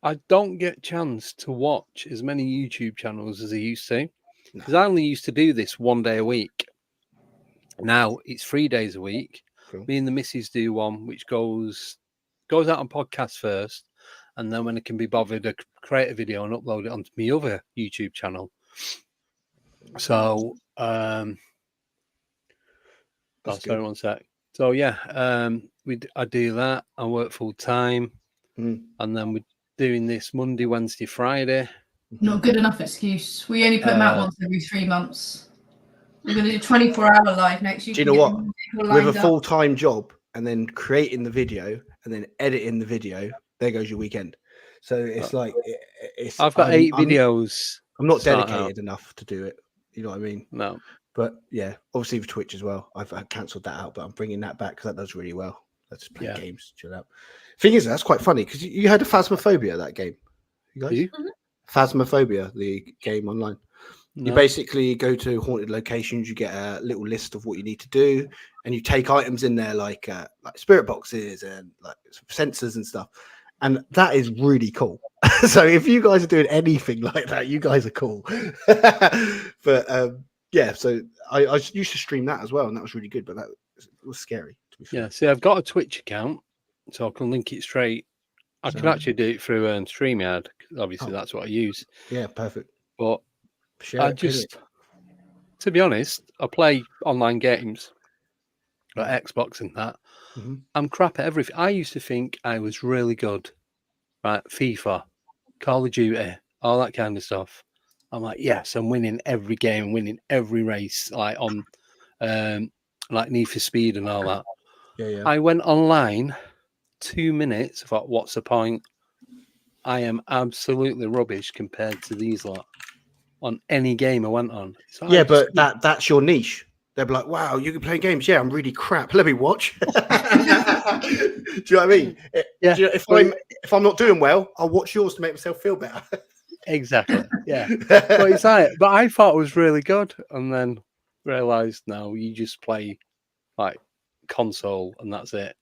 I don't get a chance to watch as many YouTube channels as I used to, because I only used to do this 1 day a week. Now it's 3 days a week. Cool. Me and the missus do one which goes out on podcast first, and then when it can be bothered, I create a video and upload it onto my other YouTube channel. So, sorry, 1 sec. So yeah, I do that. I work full time, and then we're doing this Monday, Wednesday, Friday. Not good enough excuse. We only put them out once every 3 months. We're going to do 24-hour live next year. Do you know what? With a full-time job and then creating the video and then editing the video, there goes your weekend. So it's like I've got 8 videos. I'm not dedicated enough to do it. You know what I mean? No. But yeah, obviously for Twitch as well. I've cancelled that out, but I'm bringing that back because that does really well. Let's play games, chill out. Thing is, that's quite funny because you had a Phasmophobia, that game. You guys? Phasmophobia, the game online. No. You basically go to haunted locations, you get a little list of what you need to do, and you take items in there like spirit boxes and like sensors and stuff. And that is really cool. So if you guys are doing anything like that, you guys are cool. But yeah, so I used to stream that as well, and that was really good, but that was scary. To be fair. Yeah, see, I've got a Twitch account, so I can link it straight. I can actually do it through StreamYard. Obviously, that's what I use. Yeah, perfect. But to be honest, I play online games, like Xbox and that. I'm crap at everything. I used to think I was really good, right? FIFA, Call of Duty, all that kind of stuff. I'm like, yes, I'm winning every game, winning every race, like on like Need for Speed and all that. Yeah. I went online 2 minutes. I thought, what's the point? I am absolutely rubbish compared to these lot on any game I went on. So yeah, but that's your niche. They'll be like, wow, you can play games. Yeah, I'm really crap. Let me watch. Do you know what I mean? Yeah. You know, if I'm not doing well, I'll watch yours to make myself feel better. Exactly. Yeah. But it's like, but I thought it was really good, and then realized now you just play like console and that's it.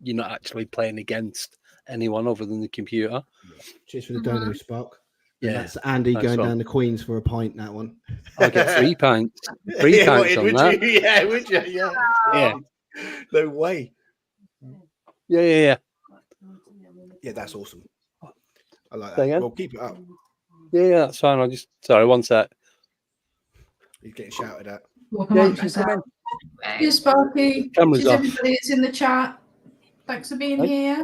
You're not actually playing against anyone other than the computer. Cheers for the dono, Spark. Yeah, that's Andy going down the Queens for a pint. That one. I get 3 pints. 3 pints on that. Yeah, would you? Yeah. No way. Yeah. Yeah, that's awesome. I like that. Well, keep it up. Yeah, that's fine. Sorry, 1 sec. He's getting shouted at. Here's Sparky. Cameras off. Everybody that's in the chat. Thanks for being here.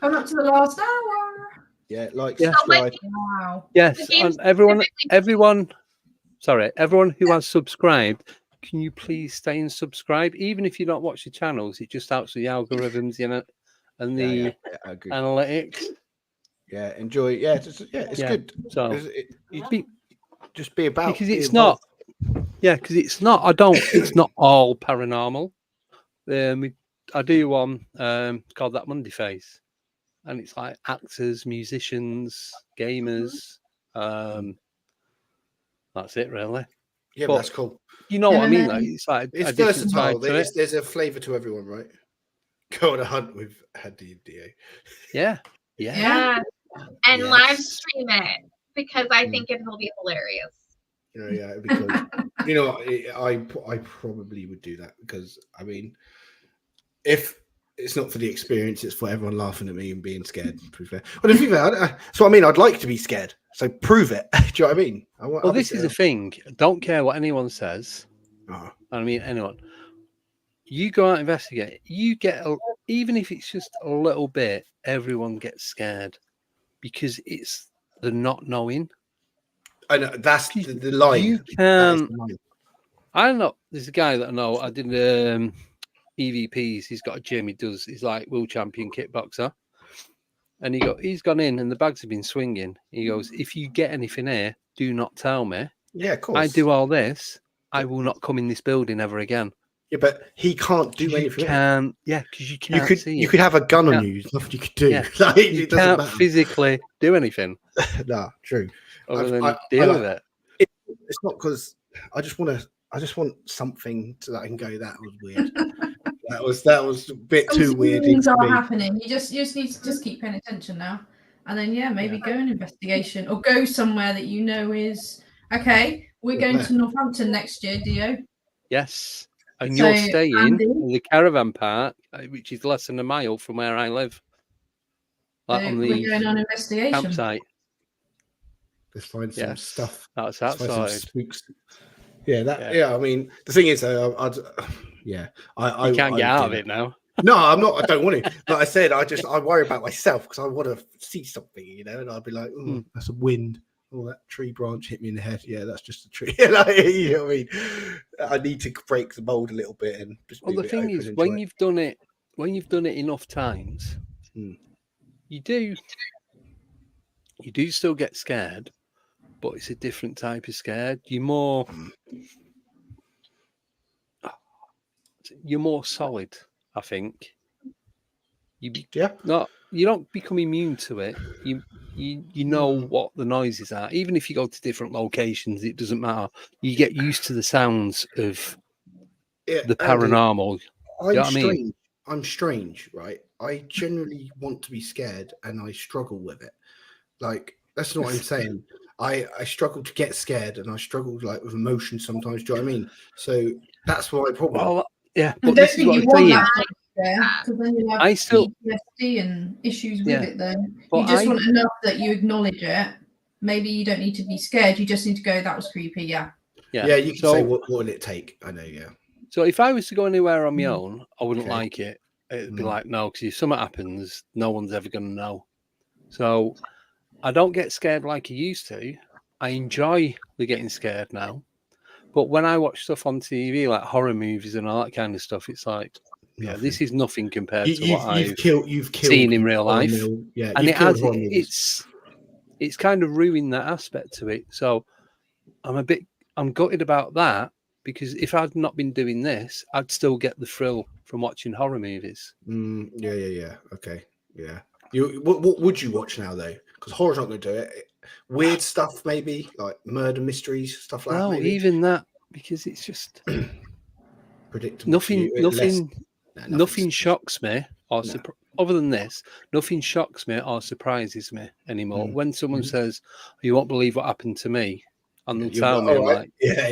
Come up to the last hour. Yeah, subscribe. Wow. Yes, and everyone who has subscribed, can you please stay and subscribe? Even if you don't watch the channels, it just helps with the algorithms, and the analytics. Yeah, enjoy. Yeah, it's good. So just be about because it's not. Yeah, because it's not. It's not all paranormal. I do one called That Monday Face, and it's like actors, musicians, gamers. That's it, really. Yeah, but that's cool. You know what I mean? Like, it's versatile. There's a flavour to everyone, right? Go on a hunt with Andy and Dio. Yeah. And live stream it because I think it will be hilarious. Yeah, it'd be cool. You know, I probably would do that because I mean, if it's not for the experience, it's for everyone laughing at me and being scared. Well, so I mean, I'd like to be scared. So prove it. Do you know what I mean? Well, this is the thing. Don't care what anyone says. I mean, anyone. You go out and investigate. You get even if it's just a little bit. Everyone gets scared because it's the not knowing. I know that's the line. You can. I don't know. There's a guy that I know. I did EVPs. He's got a gym. He's like world champion kickboxer. And he's gone in and the bags have been swinging. He goes, if you get anything here, do not tell me. Yeah, of course. I do all this. I will not come in this building ever again. Yeah, but he can't do anything. Because you can't see you could have a gun on you. There's nothing you could do. Yeah. Like, you it doesn't can't matter. physically do anything. No, true. Other than deal with it. It's not because I just want something that I can go. That was weird. that was a bit too weird. Things are happening. You just need to just keep paying attention now, and then maybe go an investigation or go somewhere that you know is okay. We're going to Northampton next year, Dio. Yes, and you're staying in the caravan park, which is less than a mile from where I live. Like on the we're going on investigation campsite. Let's find some stuff. That's outside. Yeah, I mean, the thing is, I can't get out of it now. No, I'm not. I don't want to. Like I said, I worry about myself because I want to see something, and I'd be like, that's a wind. Oh, that tree branch hit me in the head. Yeah, that's just a tree. Like, you know what I mean? I need to break the mold a little bit and just. Well, the thing is, when you've done it enough times, you do still get scared, but it's a different type of scared. You're more solid, I think. You don't become immune to it. You know what the noises are. Even if you go to different locations, it doesn't matter. You get used to the sounds of the paranormal. I'm strange, right? I generally want to be scared and I struggle with it. Like, that's not what I'm saying. I struggle to get scared and I struggle like with emotion sometimes. Do you know what I mean? So that's my problem. Well, yeah, but this is what I'm saying. Because then you have PTSD and issues with it. Then you just want enough that you acknowledge it. Maybe you don't need to be scared. You just need to go, that was creepy. Yeah. You can say, what will it take? I know. Yeah. So if I was to go anywhere on my own, I wouldn't like it. It'd be like, no, because if something happens, no one's ever going to know. So I don't get scared like I used to. I enjoy the getting scared now. But when I watch stuff on TV, like horror movies and all that kind of stuff, it's like, this is nothing compared to what I've seen in real life. And it's kind of ruined that aspect to it. So I'm gutted about that, because if I'd not been doing this, I'd still get the thrill from watching horror movies. Yeah. Okay. Yeah. What would you watch now though? Because horror's not going to do it. Weird stuff, maybe like murder mysteries, stuff like that. No, maybe? Even that, because it's just predictable. Nothing shocks me, other than this. Nothing shocks me or surprises me anymore. When someone says, "You won't believe what happened to me," and they'll tell me, like, yeah.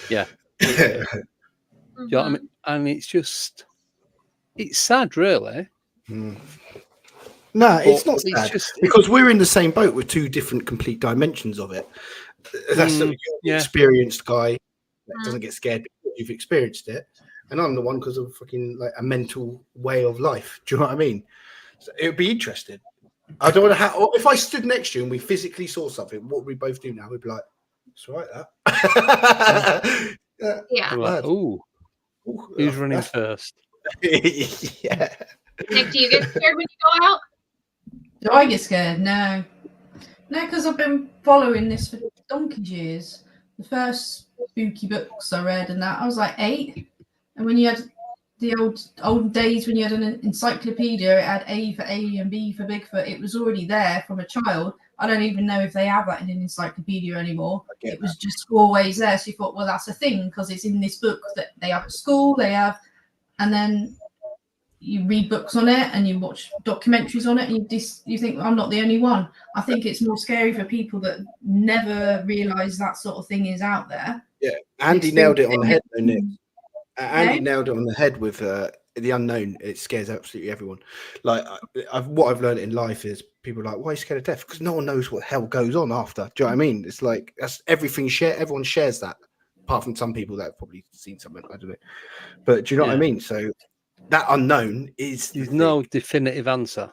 You know what I mean? And it's sad, really. No, it's not sad, because we're in the same boat with two different complete dimensions of it. That's the experienced guy that doesn't get scared because you've experienced it, and I'm the one because of fucking like a mental way of life. Do you know what I mean? So it would be interesting. I don't want to if I stood next to you and we physically saw something, what would we both do now? We'd be like, "It's all right, that." Like, who's running first? Yeah. Nick, do you get scared when you go out? Do I get scared? No, because I've been following this for donkey's years. The first spooky books I read and that, I was like 8. And when you had the old days when you had an encyclopedia, it had A for alien, B for Bigfoot. It was already there from a child. I don't even know if they have that in an encyclopedia anymore. It was just always there. So you thought, well, that's a thing because it's in this book that they have at school. And then you read books on it and you watch documentaries on it, and you think, well, I'm not the only one. I think it's more scary for people that never realise that sort of thing is out there. Yeah, Andy nailed it on the head, though, Nick. Andy nailed it on the head with the unknown. It scares absolutely everyone. Like, what I've learned in life is people are like, why are you scared of death? Because no one knows what the hell goes on after. Do you know what I mean? It's like, that's everything. Everyone shares that, apart from some people that have probably seen something. I don't know. But do you know what I mean? So that unknown is... There's no definitive answer.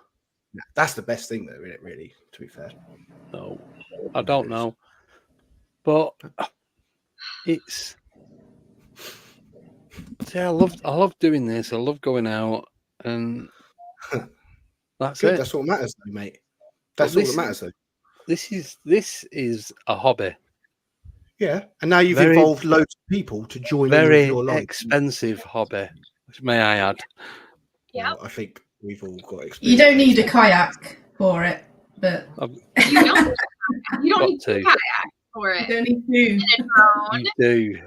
That's the best thing, though, really, to be fair. No, I don't know. But it's... See, I love doing this. I love going out, and That's Good. it. That's what matters, though, mate. That's all that matters, though. This is a hobby. Yeah, and now you've involved loads of people to join in with your life. Very expensive hobby, may I add. Yeah, I think we've all got experience. You don't need a kayak for it, but you don't need a kayak for it. You don't need to. You do.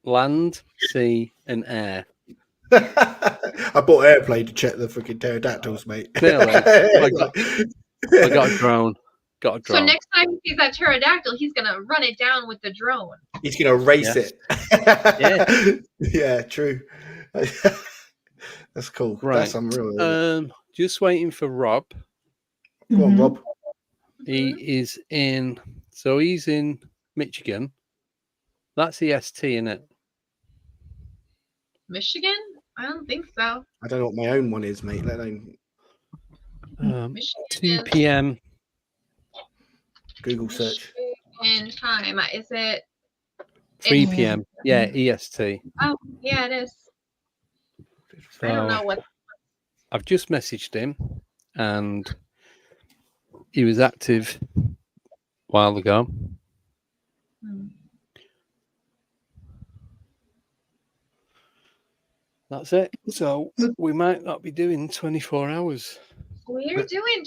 Land, sea, and air. I bought airplane to check the freaking pterodactyls, mate. I got a drone. So next time he sees that pterodactyl, he's gonna run it down with the drone. He's gonna race it. Yeah, true. That's cool. Right. That's unreal. Just waiting for Rob. Go on, Rob. He is in. So he's in Michigan. That's EST, isn't it? Michigan? I don't think so. I don't know what my own one is, mate. Let alone 2 p.m. Google search. In time, is it 3 p.m. Yeah, EST. Oh, yeah, it is. So I don't know what. I've just messaged him, and he was active a while ago. That's it. So we might not be doing 24 hours. We're doing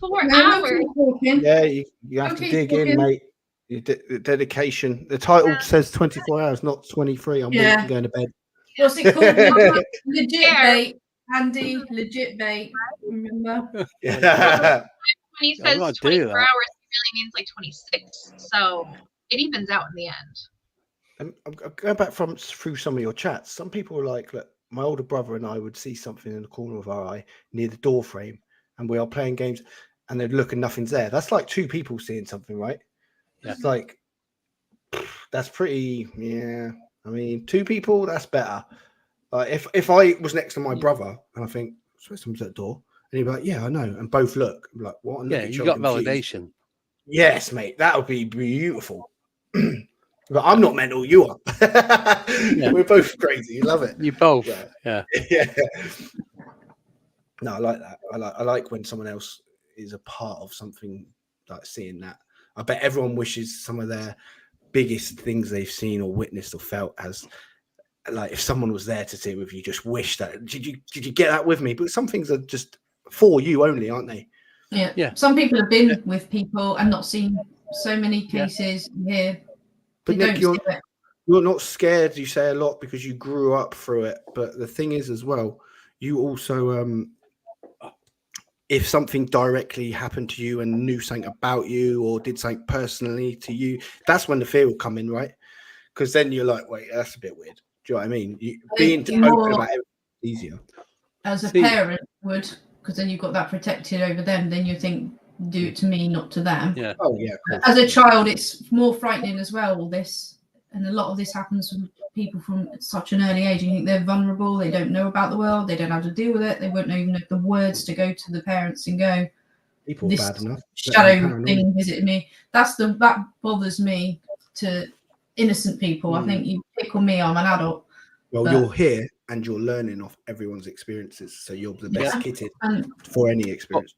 24 hours. Yeah, you have to dig in, mate. The dedication. The title says 24 hours, not 23. I'm going to bed. What's it called? Legit bait. Andy, legit bait. Remember? Yeah. When he says 24 hours, it really means like 26. So it evens out in the end. I'm going back through some of your chats. Some people were like, look, my older brother and I would see something in the corner of our eye near the door frame, and we are playing games, and they'd look and nothing's there. That's like two people seeing something, right? Yeah. It's like, that's pretty, yeah. I mean, two people, that's better. If I was next to my brother and I think, so someone's at the door, and he'd be like, yeah, I know, and both look. I'm like, what? Yeah, you got validation. Yes, mate, that would be beautiful. But I'm not mental, you are. We're both crazy. You love it. You both. Yeah. No, I like that. I like when someone else is a part of something, like seeing that. I bet everyone wishes some of their biggest things they've seen or witnessed or felt as, like, if someone was there to see it with you, just wish that. Did you get that with me? But some things are just for you only, aren't they? Yeah. Some people have been with people and not seen so many cases here. But Nick, you're not scared, you say a lot, because you grew up through it. But the thing is, as well, you also, if something directly happened to you and knew something about you or did something personally to you, that's when the fear will come in, right? Because then you're like, wait, that's a bit weird. Do you know what I mean? Being open about it is easier. As a parent would, because then you've got that protected over them, then you think, do it to me, not to them. Yeah. Oh yeah. As a child, it's more frightening as well, all this. And a lot of this happens from people from such an early age. You think they're vulnerable, they don't know about the world, they don't know how to deal with it, they won't even know the words to go to the parents and go, people this bad enough. shadow thing visited me. That bothers me to innocent people. I think you pick on me, I'm an adult. Well, you're here and you're learning off everyone's experiences, so you're the best kitted for any experience.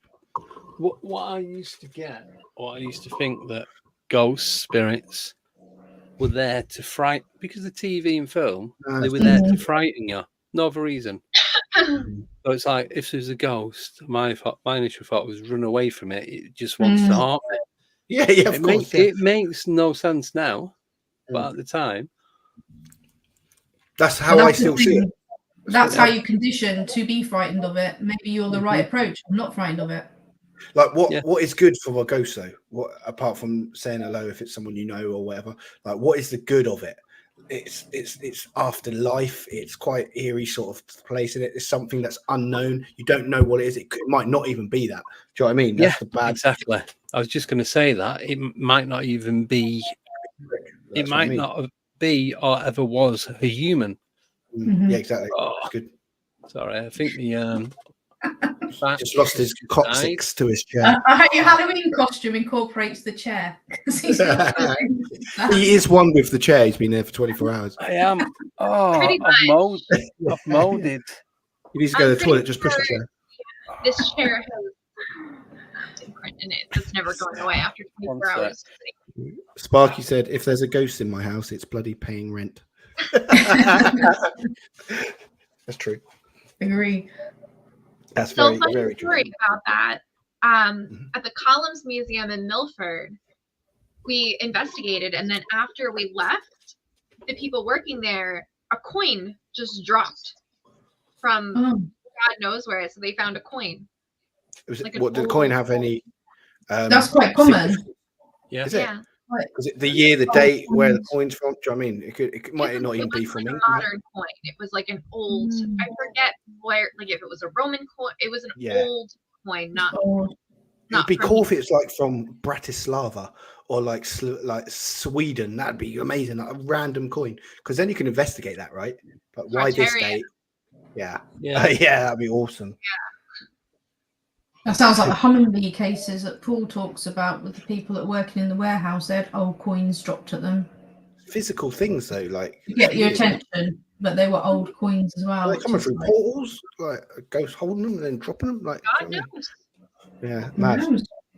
What I used to think that ghosts, spirits were there to frighten, because the TV and film, they were there to frighten you. No other reason. So it's like, if there's a ghost, my initial thought was run away from it. It just wants to harm it. Yeah, of course. It makes no sense now, but at the time, that's how I still see it. That's how you condition to be frightened of it. Maybe you're the right approach. I'm not frightened of it. Like what is good for a ghost though? What, apart from saying hello if it's someone you know or whatever, like what is the good of it? It's afterlife. It's quite eerie sort of place in it. It's something that's unknown. You don't know what it is. It might not even be that. Do you know what I mean? That's the bad. Exactly. I was just going to say that it might not even be. It might not be or ever was a human. Yeah, exactly. That's good. Sorry, I think the just lost his coccyx to his chair. Your Halloween costume incorporates the chair. He is one with the chair. He's been there for 24 hours. I am. Oh, I've molded. You need to go to the toilet. Just push the chair. this chair has imprint in it that's never going away after 24 hours. Sparky said, if there's a ghost in my house, it's bloody paying rent. That's true. Agree. That's so very, funny very true. Story about that. At the Columns Museum in Milford, we investigated, and then after we left, the people working there, a coin just dropped from God knows where. So they found a coin. What did the coin have any? That's quite common. Yeah. Is it? Yeah. Was it the year, the date, where the coin's from? Do you know what I mean? It might not even be from like England. a modern coin. It was like an old. I forget where. Like if it was a Roman coin, it was an old coin, not. It'd be cool if it's like from Bratislava or like Sweden. That'd be amazing. Like a random coin, because then you can investigate that, right? But why this date? Yeah, that'd be awesome. Yeah. That sounds like the Hummingbee cases that Paul talks about with the people that working in the warehouse. They had old coins dropped at them. Physical things, though, like to get your attention, but they were old coins as well. Are they coming through portals, like a ghost holding them and then dropping them, like God knows. Yeah, mad.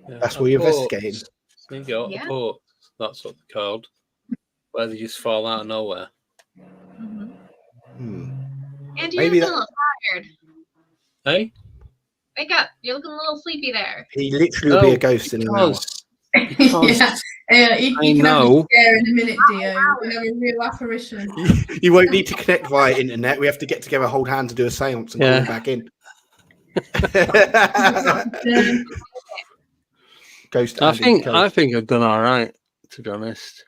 That's what you're investigating. There you go, a port. That's what they're called. Where they just fall out of nowhere. And you're looking a little tired. Hey? Wake up. You're looking a little sleepy there. He literally will be a ghost in an hour. You can have a scare in a minute, Dio. You have a real apparition. You won't need to connect via internet. We have to get together, hold hands, and do a seance and call him back in. Ghost. I think I've done all right, to be honest.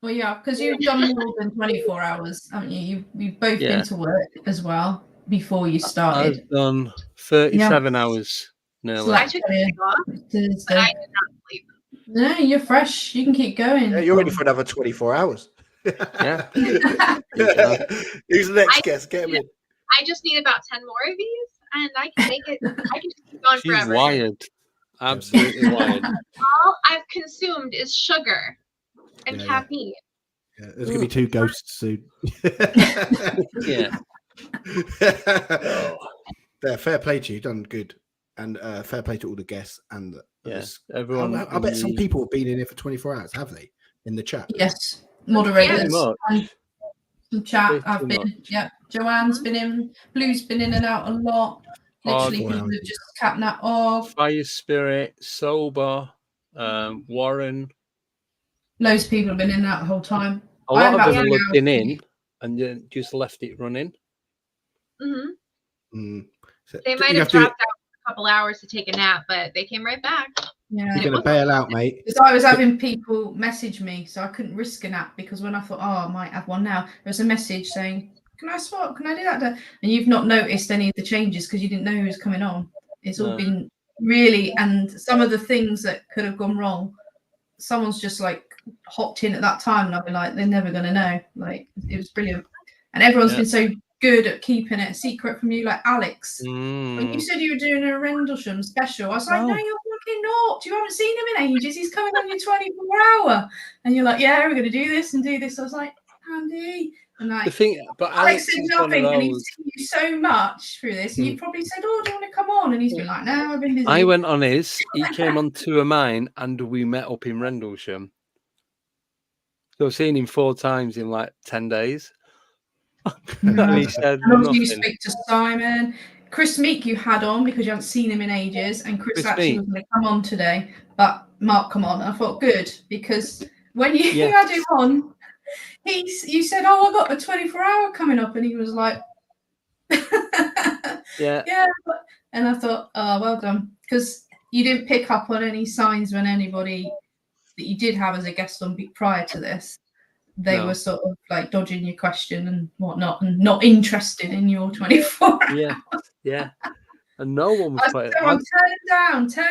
Well, yeah, because you've done more than 24 hours, haven't you? You've both been to work as well before you started. I've done 37 hours nearly. So I took a day off, but I did not sleep. No, you're fresh. You can keep going. Yeah, you're ready for another 24 hours. Yeah. Who's the next guest? Get him in. I just need about 10 more of these, and I can make it. I can keep going forever. She's wired. Absolutely wired. All I've consumed is sugar and caffeine. Yeah, there's going to be 2 ghosts soon. Yeah. Fair play to you. You've done good. And fair play to all the guests. And everyone. I bet some people have been in here for 24 hours, have they? In the chat. Yes. Moderators. Yeah. Some chat. I've been. Yeah. Joanne's been in. Blue's been in and out a lot. Literally, people have just capped that off. Fire Spirit, Sober, Warren. Loads of people have been in and out the whole time. A lot of them have been in and then just left it running. So they might have dropped out for a couple hours to take a nap, but they came right back. Yeah. You're going to bail out, mate. Because I was having people message me, so I couldn't risk a nap, because when I thought, I might have one now, there was a message saying, can I swap? Can I do that? And you've not noticed any of the changes because you didn't know who was coming on. It's all been really, and some of the things that could have gone wrong, someone's just like hopped in at that time, and I'll be like, they're never going to know. Like, it was brilliant. And everyone's been so good at keeping it a secret from you, like Alex. When you said you were doing a Rendlesham special, I was like, no, you're fucking not. You haven't seen him in ages. He's coming on your 24-hour. And you're like, yeah, we're going to do this and do this. I was like, Andy. And like, the thing, but Alex said nothing, and he's seen you so much through this, and you probably said, "Oh, do you want to come on?" And he's been like, "No, I've been busy." I went on his. He came on 2 of mine, and we met up in Rendlesham. So I've seen him 4 times in like 10 days. And he said nothing. You speak to Simon, Chris Meek. You had on because you haven't seen him in ages, and Chris actually was going to come on today, but Mark come on. I thought good, because when you had him on. You said, I got a 24-hour coming up, and he was like, yeah. And I thought, oh, well done, because you didn't pick up on any signs when anybody that you did have as a guest on prior to this, they were sort of like dodging your question and whatnot, and not interested in your 24 hours. Yeah. And no one was playing. Turn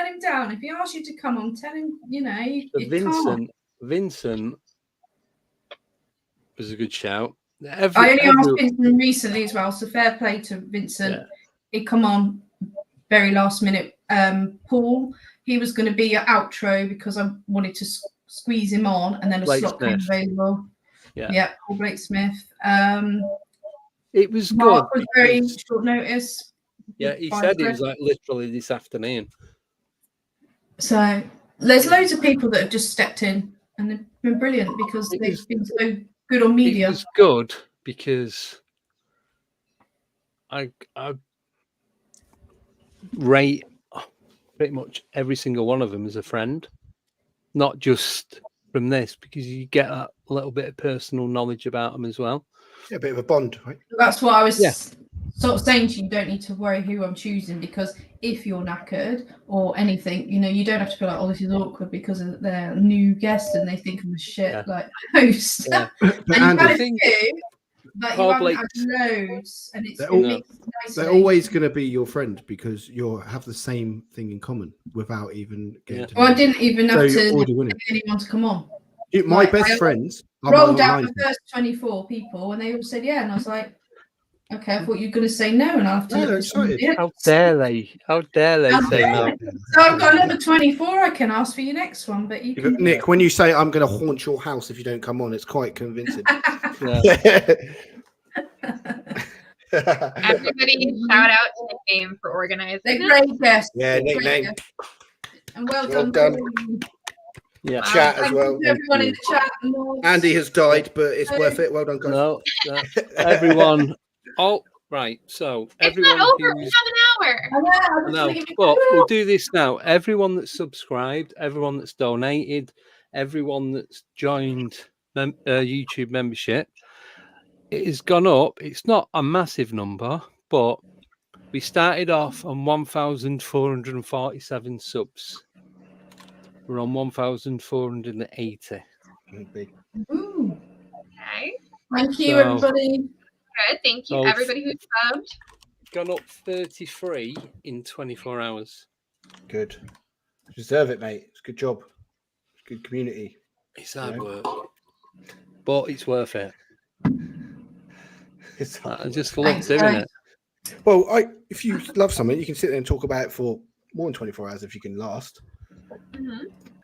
him down. If he asks you to come on, tell him, Vincent was a good shout. I only asked Vincent recently as well, so fair play to Vincent. He'd come on very last minute. Paul, he was going to be your outro because I wanted to squeeze him on, and then a slot came available. Yeah, Paul Blake Smith. It was Mark good. Was very short notice. Yeah, he said it was like literally this afternoon. So there's loads of people that have just stepped in, and they've been brilliant because they've been so good on media. It was good because I rate pretty much every single one of them as a friend, not just from this, because you get that little bit of personal knowledge about them as well. Yeah, a bit of a bond, right? That's what I was sort of saying to you. You don't need to worry who I'm choosing, because if you're knackered or anything, you know, you don't have to feel like, oh, this is awkward because of their new guest and they think I'm a shit like host. Yeah. And and you've had a few, but you haven't had loads, and it's they're always going to be your friend because you have the same thing in common without even getting to know. Well, I didn't even have to get anyone to come on. My best friends rolled out the first 24 people, and they all said yeah, and I was like, okay, I thought you were going to say no, and I'll have to look for somebody else. How dare they? How dare they say no? So I've got another 24 I can ask for your next one, but you can... Nick, when you say I'm going to haunt your house if you don't come on, it's quite convincing. Everybody shout out to the game for organizing. They're great guests. Yeah, nickname. And well done. Yeah, chat as well. Everyone in the chat. Andy has died, but it's worth it. Well done, guys. No, everyone. Oh, right. So everyone. It's not over. We have an hour. No, but we'll do this now. Everyone that's subscribed, everyone that's donated, everyone that's joined YouTube membership, it has gone up. It's not a massive number, but we started off on 1,447 subs. We're on 1,480. Ooh. Okay. Thank you, everybody. Good. Thank you, everybody who subbed. Gone up 33 in 24 hours. Good. Deserve it, mate. It's a good job. It's good community. It's hard work, but it's worth it. I just love doing it. Well, if you love something, you can sit there and talk about it for more than 24 hours if you can last.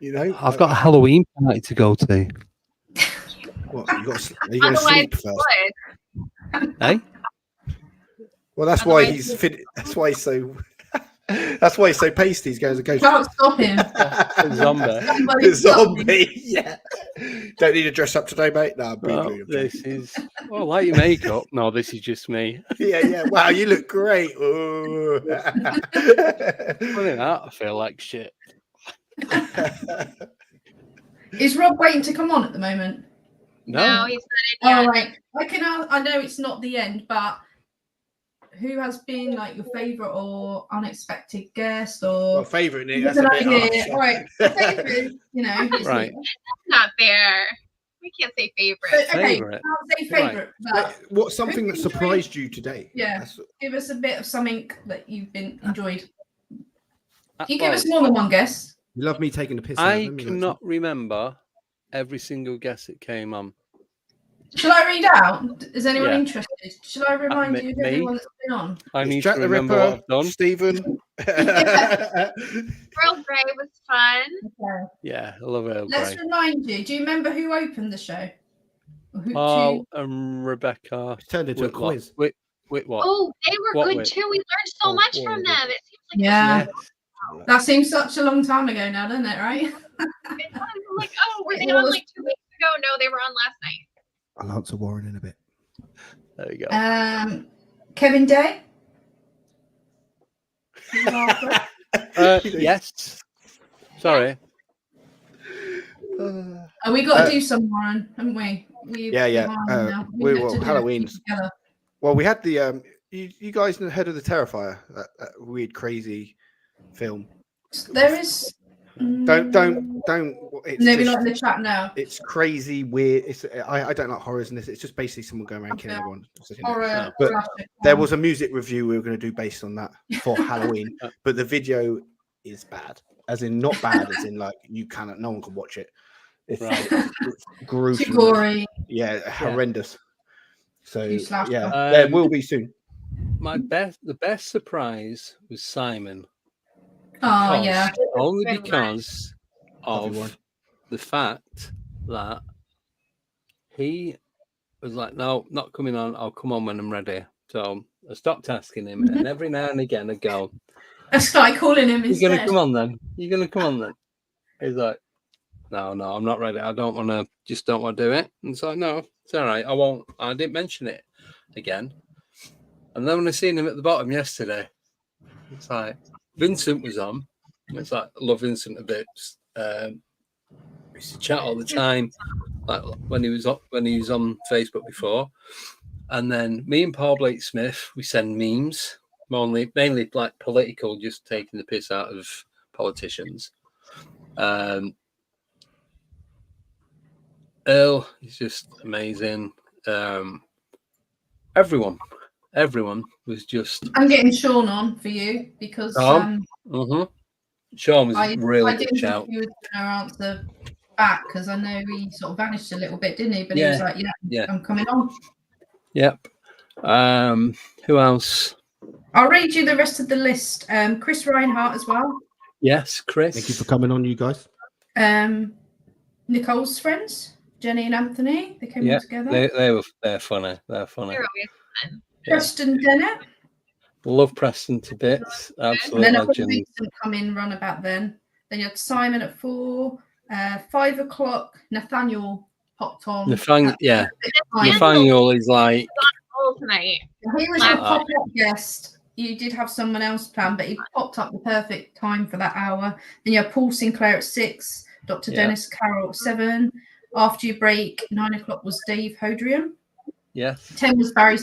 You know, I've got a Halloween party to go to. What? Are you going to sleep first? Hey? Well, that's why he's fit. That's why he's so. That's why he's so pasty. He's going to go. Can't stop him. Zombie. Yeah. Don't need to dress up today, mate. No, this is. Oh, I like your makeup. No, this is just me. Yeah. Wow, you look great. Funny that, I feel like shit. Is Rob waiting to come on at the moment? No, he's not in yet. All right. I know it's not the end, but who has been like your favorite or unexpected guest or favorite? Nick, that's a bit harsh. All right, favorite. You know, right? That's not fair. We can't say favorite. But, okay, I'll say favorite. Right. What's something that surprised you today? Yeah, give us a bit of something that you've been enjoyed. You give us more than one guess. You love me taking the piss. I cannot remember every single guest that came on. Shall I read out? Is anyone interested? Shall I remind you of everyone that's been on? I need to remember what I've done. Stephen. Earl Grey was fun. Okay. Yeah, I love Earl Grey. Let's remind you. Do you remember who opened the show? Paul and Rebecca. It's turned into a quiz. Wait, what? Oh, they were good too. We learned so much from them. It seems like that seems such a long time ago now, doesn't it? Right? Like, were they on like 2 weeks ago? No, they were on last night. I'll answer Warren in a bit. There we go. Kevin Day. Yes. Sorry. We got to do some, Warren, haven't we? Yeah. We will Halloween's. Well, we had the you guys heard of the Terrifier, that weird, crazy film. There is. Don't. It's maybe not in the chat now. It's crazy, weird. I don't like horrors in this. It's just basically someone going around killing everyone. Horror. But there was a music review we were going to do based on that for Halloween. But the video is bad, as in not bad, as in like no one can watch it. It's gruesome. Too gory. Yeah, horrendous. So yeah, there will be soon. The best surprise was Simon. Oh yeah, only because of the fact that he was like, "No, not coming on. I'll come on when I'm ready." So I stopped asking him, and every now and again I go, I started calling him instead. You're going to come on then? You're going to come on then? He's like, no, I'm not ready. I don't want to, just don't want to do it. And it's like, no, it's all right. I won't. I didn't mention it again. And then when I seen him at the bottom yesterday, it's like, Vincent was on. It's like, I love Vincent a bit. We used to chat all the time, like when he was on Facebook before. And then me and Paul Blake Smith, we send memes, mainly like political, just taking the piss out of politicians. Earl is just amazing. Everyone was just. I'm getting Sean on for you because Sean was really good shout. He was going to answer back because I know he sort of vanished a little bit, didn't he? But he was like, "Yeah, I'm coming on." Yep. Who else? I'll read you the rest of the list. Chris Reinhardt as well. Yes, Chris. Thank you for coming on, you guys. Nicole's friends, Jenny and Anthony. They came all together. They're funny. They're funny. They're always fun. Preston Dennett. Love Preston to bits. Absolutely. And then Vincent come in run about then. Then you had Simon at 4. 5 o'clock. Nathaniel popped on. Nathaniel is like tonight. He was your pop-up guest. You did have someone else planned, but he popped up the perfect time for that hour. Then you have Paul Sinclair at 6, Dr. Dennis Carroll at 7. After your break, 9 o'clock was Dave Hodrian. Yes. 10 was Barry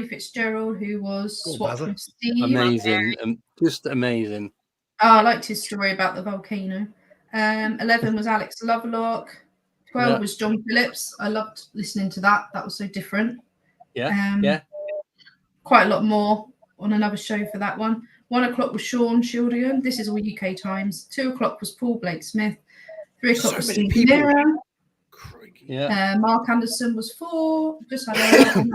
Fitzgerald, who was swapped from Steve. Amazing. Just amazing. Oh, I liked his story about the volcano. 11 was Alex Lovelock. 12 was John Phillips. I loved listening to that. That was so different. Quite a lot more on another show for that one. 1 o'clock was Sean Shildigan. This is all UK times. 2 o'clock was Paul Blake Smith. 3 o'clock was Steve Mira. Mark Anderson was 4. Just had a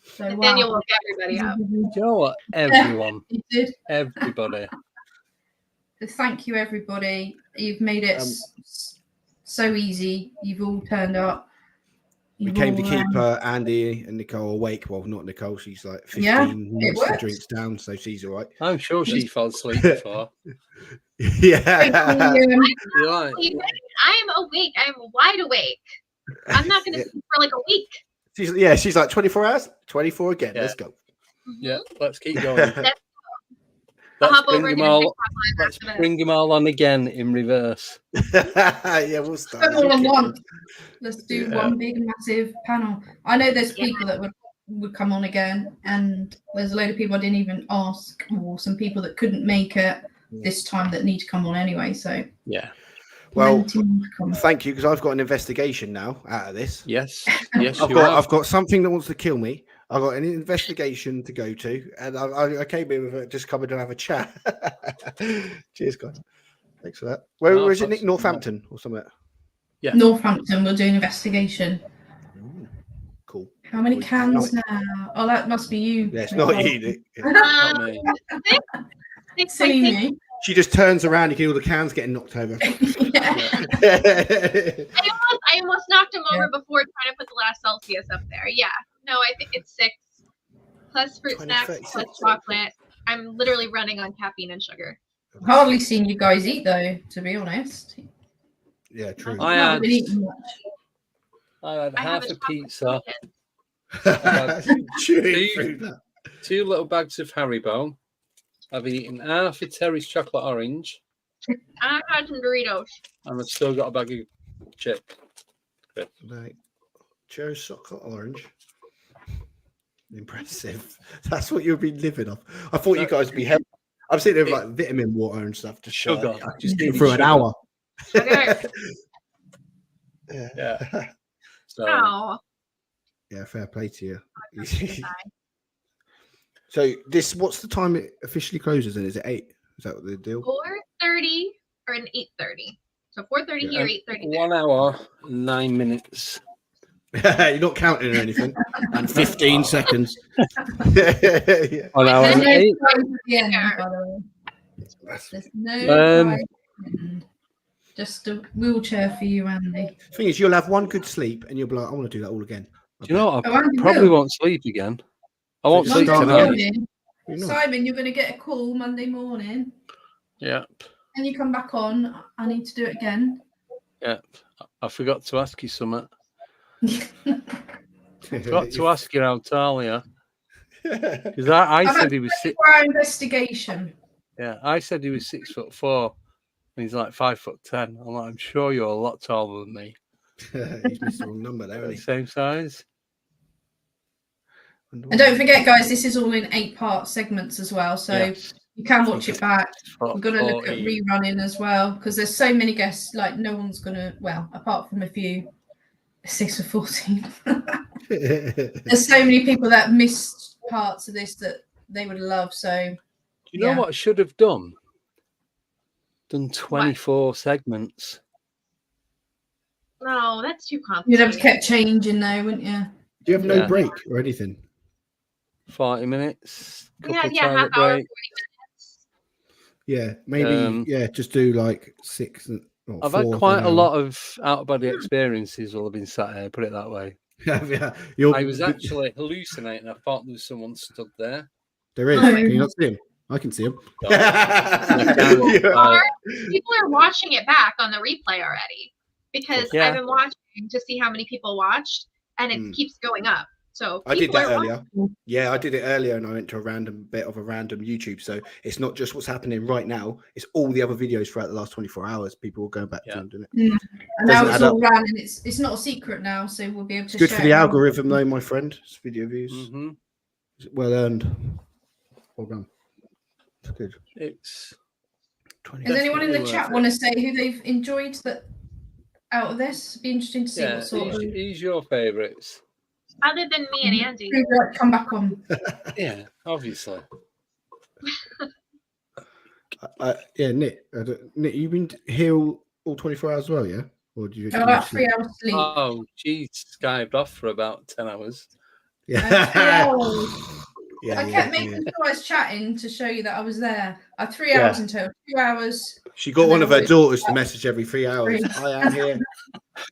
so, and then you'll look everybody up. You know what? Everyone. You did. Everybody. Thank you, everybody. You've made it so easy. You've all turned up. We came to keep Andy and Nicole awake. Well, not Nicole. She's like 15 minutes of drinks down, so she's all right. I'm sure she fell asleep before. I'm awake. I'm wide awake. I'm not going to sleep for like a week. She's like 24 hours. 24 again. Let's go. Yeah, let's keep going. Let's bring them all on again in reverse. We'll start. All on one. Let's do one big massive panel. I know there's people that would come on again, and there's a load of people I didn't even ask, or some people that couldn't make it this time that need to come on anyway. So well, thank you, because I've got an investigation now out of this. Yes. I've got something that wants to kill me. I've got an investigation to go to, and I came in with it, just coming to have a chat. Cheers, guys. Thanks for that. Where is it, Nick? Northampton or something? Yeah. Northampton, we'll do an investigation. Ooh, cool. How many cans now? Oh, that must be you. Yeah, it's not you, Nick. Not me. Silly me. She just turns around, you can hear all the cans getting knocked over. I almost knocked him over before trying to put the last Celsius up there. Yeah. No, I think it's 6 plus fruit snacks plus chocolate. I'm literally running on caffeine and sugar. Hardly seen you guys eat though, to be honest. Yeah, true. I had half a pizza. Two little bags of Haribo. I've eaten half a Terry's chocolate orange. I had some Doritos. And I've still got a bag of chips. Right. Cherry's chocolate orange. Impressive. That's what you've been living off. I thought you guys would be healthy. I'm sitting there with like vitamin water and stuff. Just sugar. Just eat through an hour. Yeah. So, yeah, fair play to you. So what's the time it officially closes? And is it 8? Is that what the deal? 4:30 or an 8:30. So 4:30 here, 8:30. 1 hour, 9 minutes. You're not counting or anything. And 15 seconds. 1 hour and 8. There's no just a wheelchair for you, Andy. The thing is, you'll have one good sleep and you'll be like, I want to do that all again. Do you know what? I probably won't sleep again. I won't sleep tonight. Simon, you're going to get a call Monday morning. Yep. And you come back on. I need to do it again. Yep. I forgot to ask you something. I forgot to ask you how tall you are. Because I said he was 6. For our investigation. Yeah, I said he was 6'4", and he's like 5'10". I'm like, I'm sure you're a lot taller than me. He's missed the wrong number there, isn't he? Same size. And don't forget, guys, this is all in 8-part segments as well, so you can watch it back. We're going to look at rerunning as well, because there's so many guests. Like, no one's going to, well, apart from a few 6 or 14. There's so many people that missed parts of this that they would love. So, you know what I should have done? Done 24 segments. No, that's too complicated. You'd have to keep changing though, wouldn't you? Do you have no break or anything? 40 minutes. Half hour, 40 minutes. Yeah, maybe. Just do like 6. I've had quite a lot of out-of-body experiences while I've been sat here. Put it that way. I was actually hallucinating. I thought there was someone stood there. There is. Can you not see him? I can see him. People are watching it back on the replay already because I've been watching to see how many people watched, and it keeps going up. So I did that earlier. Yeah, I did it earlier, and I went to a random YouTube. So it's not just what's happening right now; it's all the other videos throughout the last 24 hours. People will go back to doing it. Yeah. And now it's all ran, and it's not a secret now, so we'll be able to. It's good for the algorithm, though, my friend. It's video views. Mm-hmm. Well earned. Well done. It's good. It's. Does anyone in the chat want to say who they've enjoyed that out of this? It'd be interesting to see what sort of. Who's your favourites? Other than me and Andy. Come back on. Yeah, obviously. Nick, you've been here all 24 hours as well, yeah? Or do you about 3 hours sleep? Oh, geez, skived off for about 10 hours. Yeah. I kept making sure I was chatting to show you that I was there. 3 hours in total, 2 hours. She got one of her daughters to message every 3 hours. I am here.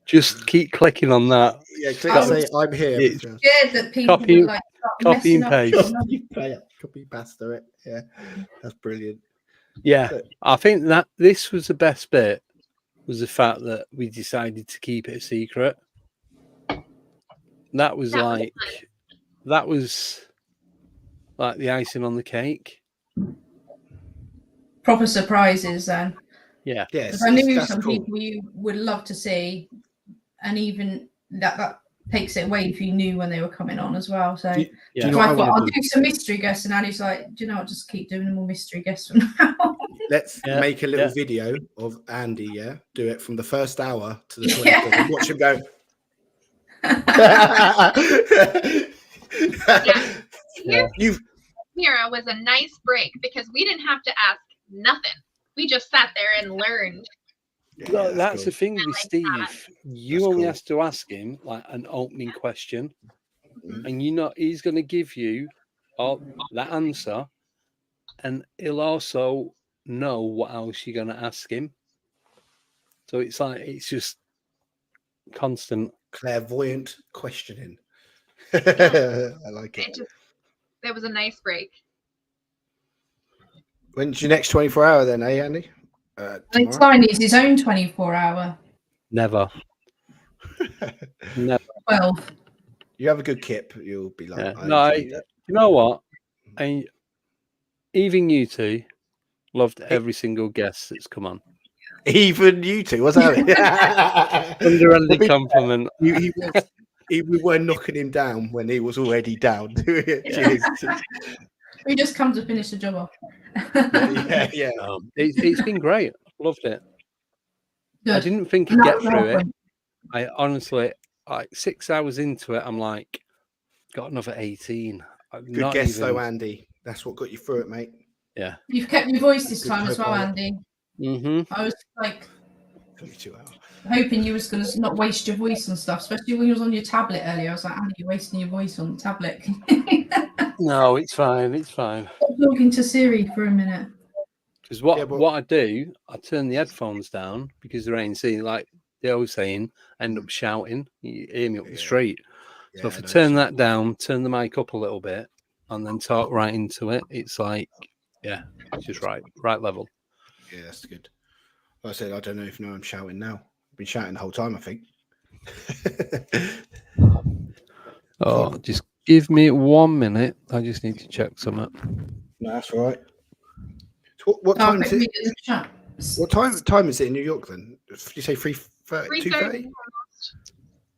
Just keep clicking on that. Yeah, click say I'm here. It's scared that people copy and paste. Copy pasta it. Yeah, that's brilliant. Yeah, I think that this was the best bit. Was the fact that we decided to keep it a secret. That was like the icing on the cake. Proper surprises then. Yeah. Yes. I knew some people you would love to see, and even that takes it away if you knew when they were coming on as well. So I thought I'll do some mystery guests, and Annie's like, do you know what? Just keep doing more mystery guests from now. Let's make a little video of Andy. Yeah, do it from the first hour to the 24th. And watch him go. Mira was a nice break because we didn't have to ask nothing. We just sat there and learned. Well, that's the thing with Steve. You only have to ask him like an opening question, and he's going to give you that answer, and he'll also know what else you're going to ask him. So it's just constant clairvoyant questioning. I like it. That was a nice break. When's your next 24 hour then, Andy? Einstein needs his own 24-hour. Never. 12. You have a good kip, you'll be like, you know what? Even you two loved every single guest that's come on. Even you two, what's that? Underhanded compliment. We were knocking him down when he was already down. We just come to finish the job off. Yeah. It's been great. Loved it. Good. I didn't think I'd get through it. I honestly, 6 hours into it, I'm like, got another 18. Good guess though, Andy. That's what got you through it, mate. Yeah. You've kept your voice this time as well, Andy. Mm-hmm. I was like 22 hours. Hoping you was going to not waste your voice and stuff, especially when you was on your tablet earlier. I was like, Andy, you're wasting your voice on the tablet. No, it's fine. It's fine. Stop talking to Siri for a minute. Because what I do, I turn the headphones down because they're ANC, like they always saying, end up shouting. You hear me up the street. So if I turn that down, turn the mic up a little bit, and then talk right into it. It's like, yeah, it's just right level. Yeah, that's good. Like I said, I don't know if I'm shouting now. I've been shouting the whole time, I think. Oh, just give me 1 minute. I just need to check something. No, that's all right. So what time is it? What time is it in New York then? Did you say 3:30? 2:30?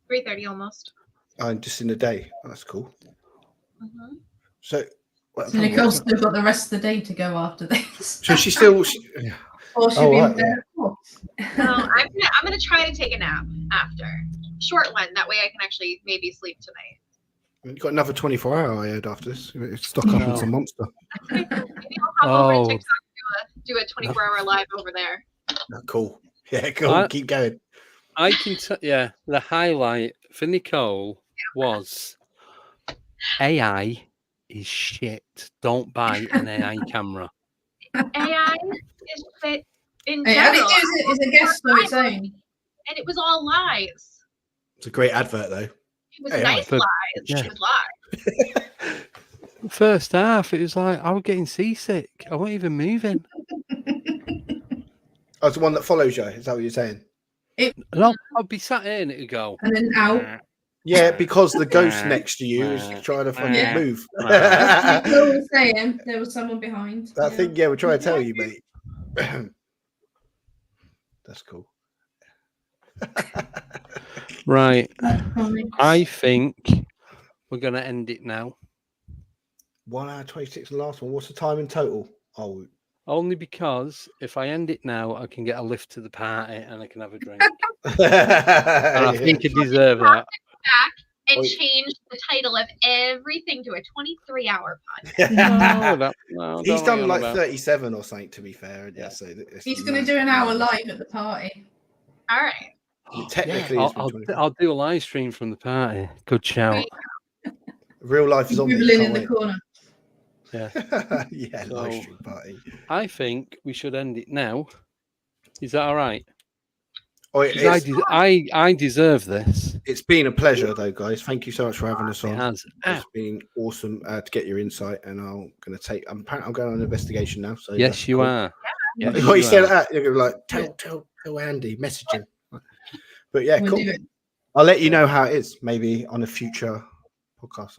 3:30 almost. Oh, just in the day. Oh, that's cool. Mm-hmm. So Nicole's still got the rest of the day to go after this. So she's still. Or she'll be in bed. Well, I'm gonna try to take a nap after. Short one. That way I can actually maybe sleep tonight. You've got another 24-hour, I heard, after this. Stock up on some monster. Maybe I'll hop over and TikTok do a 24-hour live over there. Oh, cool. Yeah, cool. Keep going. I can the highlight for Nicole was AI is shit. Don't buy an AI camera. AI is shit in general. It's a guest of its own. And it was all lies. It's a great advert, though. It was nice lies. Yeah. It was lies. First half, it was like I was getting seasick. I wasn't even moving. Oh, it's the one that follows you. Is that what you're saying? No, I'd be sat in, it'd go. And then out. Yeah, because the ghost next to you is trying to fucking move. Nicole was saying there was someone behind. That thing, we're trying to tell you, mate. That's cool. Right. I think we're going to end it now. 1 hour 26, the last one. What's the time in total? Oh, only because if I end it now, I can get a lift to the party and I can have a drink. And I think I deserve that. Back and change the title of everything to a 23-hour podcast. No, he's done like 37 or something, to be fair. Yeah, so he's going to do an hour live at the party. All right. Technically, I'll do a live stream from the party. Good shout. Real life is on in the corner. Yeah. Yeah, so, live stream party. I think we should end it now. Is that all right? Oh, I deserve this. It's been a pleasure, though, guys. Thank you so much for having us on. It's been awesome to get your insight, and I'm going on an investigation now. So yes, you are. Yeah, what you said that you're gonna tell Andy, message him. But yeah, cool. I'll let you know how it is, maybe on a future podcast.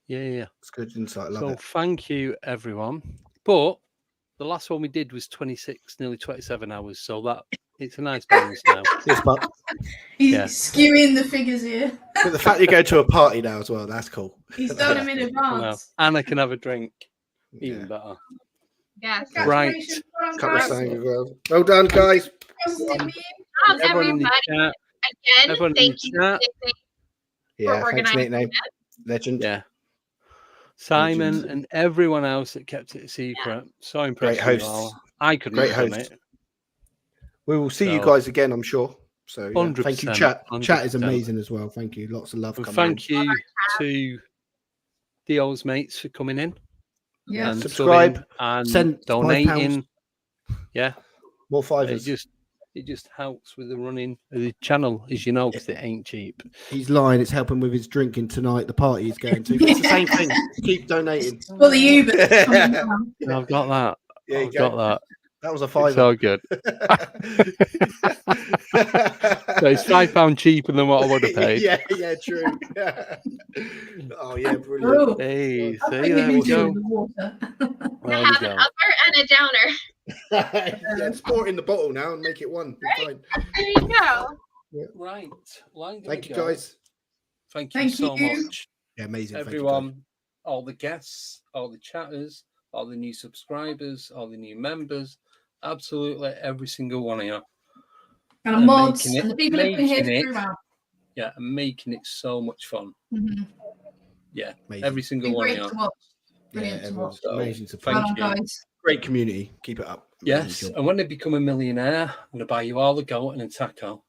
Yeah. It's good insight. Love it. Thank you, everyone. But the last one we did was 26, nearly 27 hours. So that it's a nice balance now. He's skewing the figures here. But the fact you go to a party now as well, that's cool. He's done them in advance. And I can have a drink. Even better. Yes. Right. Well done, guys. Everybody. Again, thank you for organizing that. Legend. Yeah. Simon and everyone else that kept it a secret. Yeah. So impressed. Great hosts. I couldn't have done it. We will see you guys again, I'm sure. So thank you, chat. 100%. Chat is amazing as well. Thank you. Lots of love. Thank you to Dio's mates for coming in. Yeah. And subscribe and send donating. Yeah. More fivers. It just helps with the running of the channel, as you know, because it ain't cheap. He's lying. It's helping with his drinking tonight. The party he's going to. It's the same thing. Keep donating. Well, the Uber. I've got that. Yeah, I've got that. That was a $5. So good. So it's £5 cheaper than what I would have paid. Yeah, true. Oh yeah, brilliant. Oh, hey, see, there we go. I have an upper and a downer. Let's pour it in the bottle now and make it one. Right. There you go. Yeah. Right. Thank you, guys. Thank you so much. Yeah, amazing. Everyone, all the guests, all the chatters, all the new subscribers, all the new members, absolutely every single one of you. And mods and the people who've been here throughout. Yeah, and making it so much fun. Mm-hmm. Yeah, amazing. Every single one of you. Brilliant to watch. Amazing to thank you. Guys. Great community. Keep it up. Yes, and when they become a millionaire, I'm going to buy you all a goat and a taco.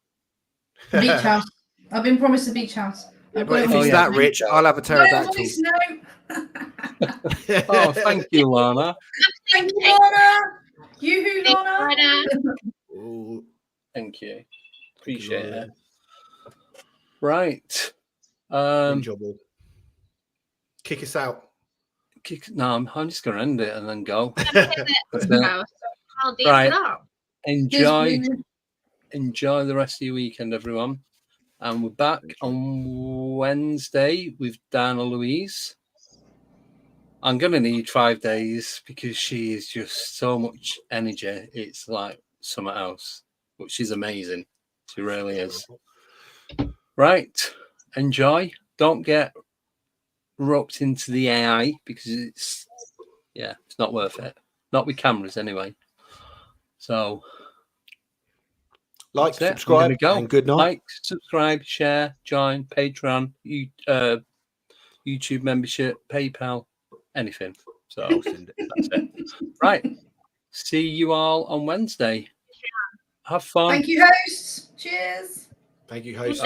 Beach house. I've been promised a beach house. But if he's that rich, I'll have a pterodactyl. Oh, thank you, Lana. Thank you, Lana. You who, Lana? Thank you. Appreciate it. Right. Job. Kick us out. No, I'm just gonna end it and then go. Right. Enjoy the rest of your weekend, everyone. And we're back on Wednesday with Dana Louise. I'm going to need 5 days because she is just so much energy. It's like something else. But she's amazing. She really is. Right. Enjoy. Don't get roped into the AI because it's not worth it. Not with cameras anyway. So like, subscribe, and good night. Like, subscribe, share, join, Patreon, YouTube membership, PayPal, anything. So that's it. Right. See you all on Wednesday. Have fun. Thank you, hosts. Cheers. Thank you, hosts.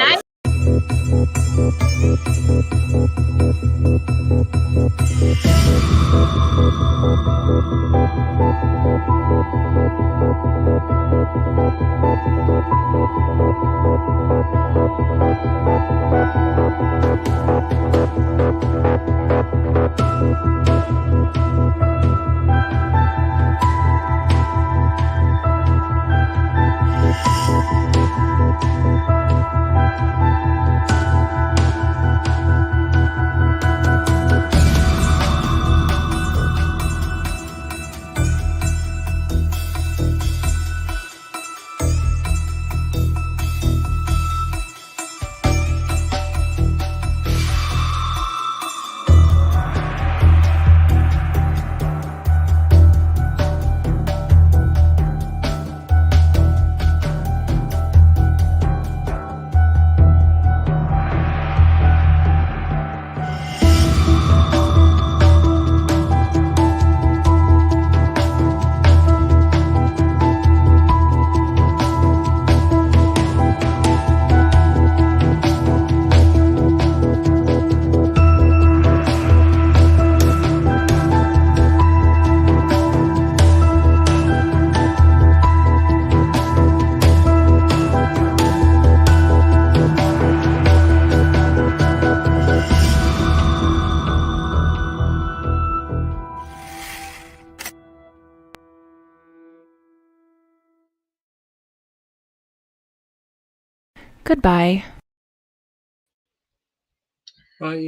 Goodbye. Right,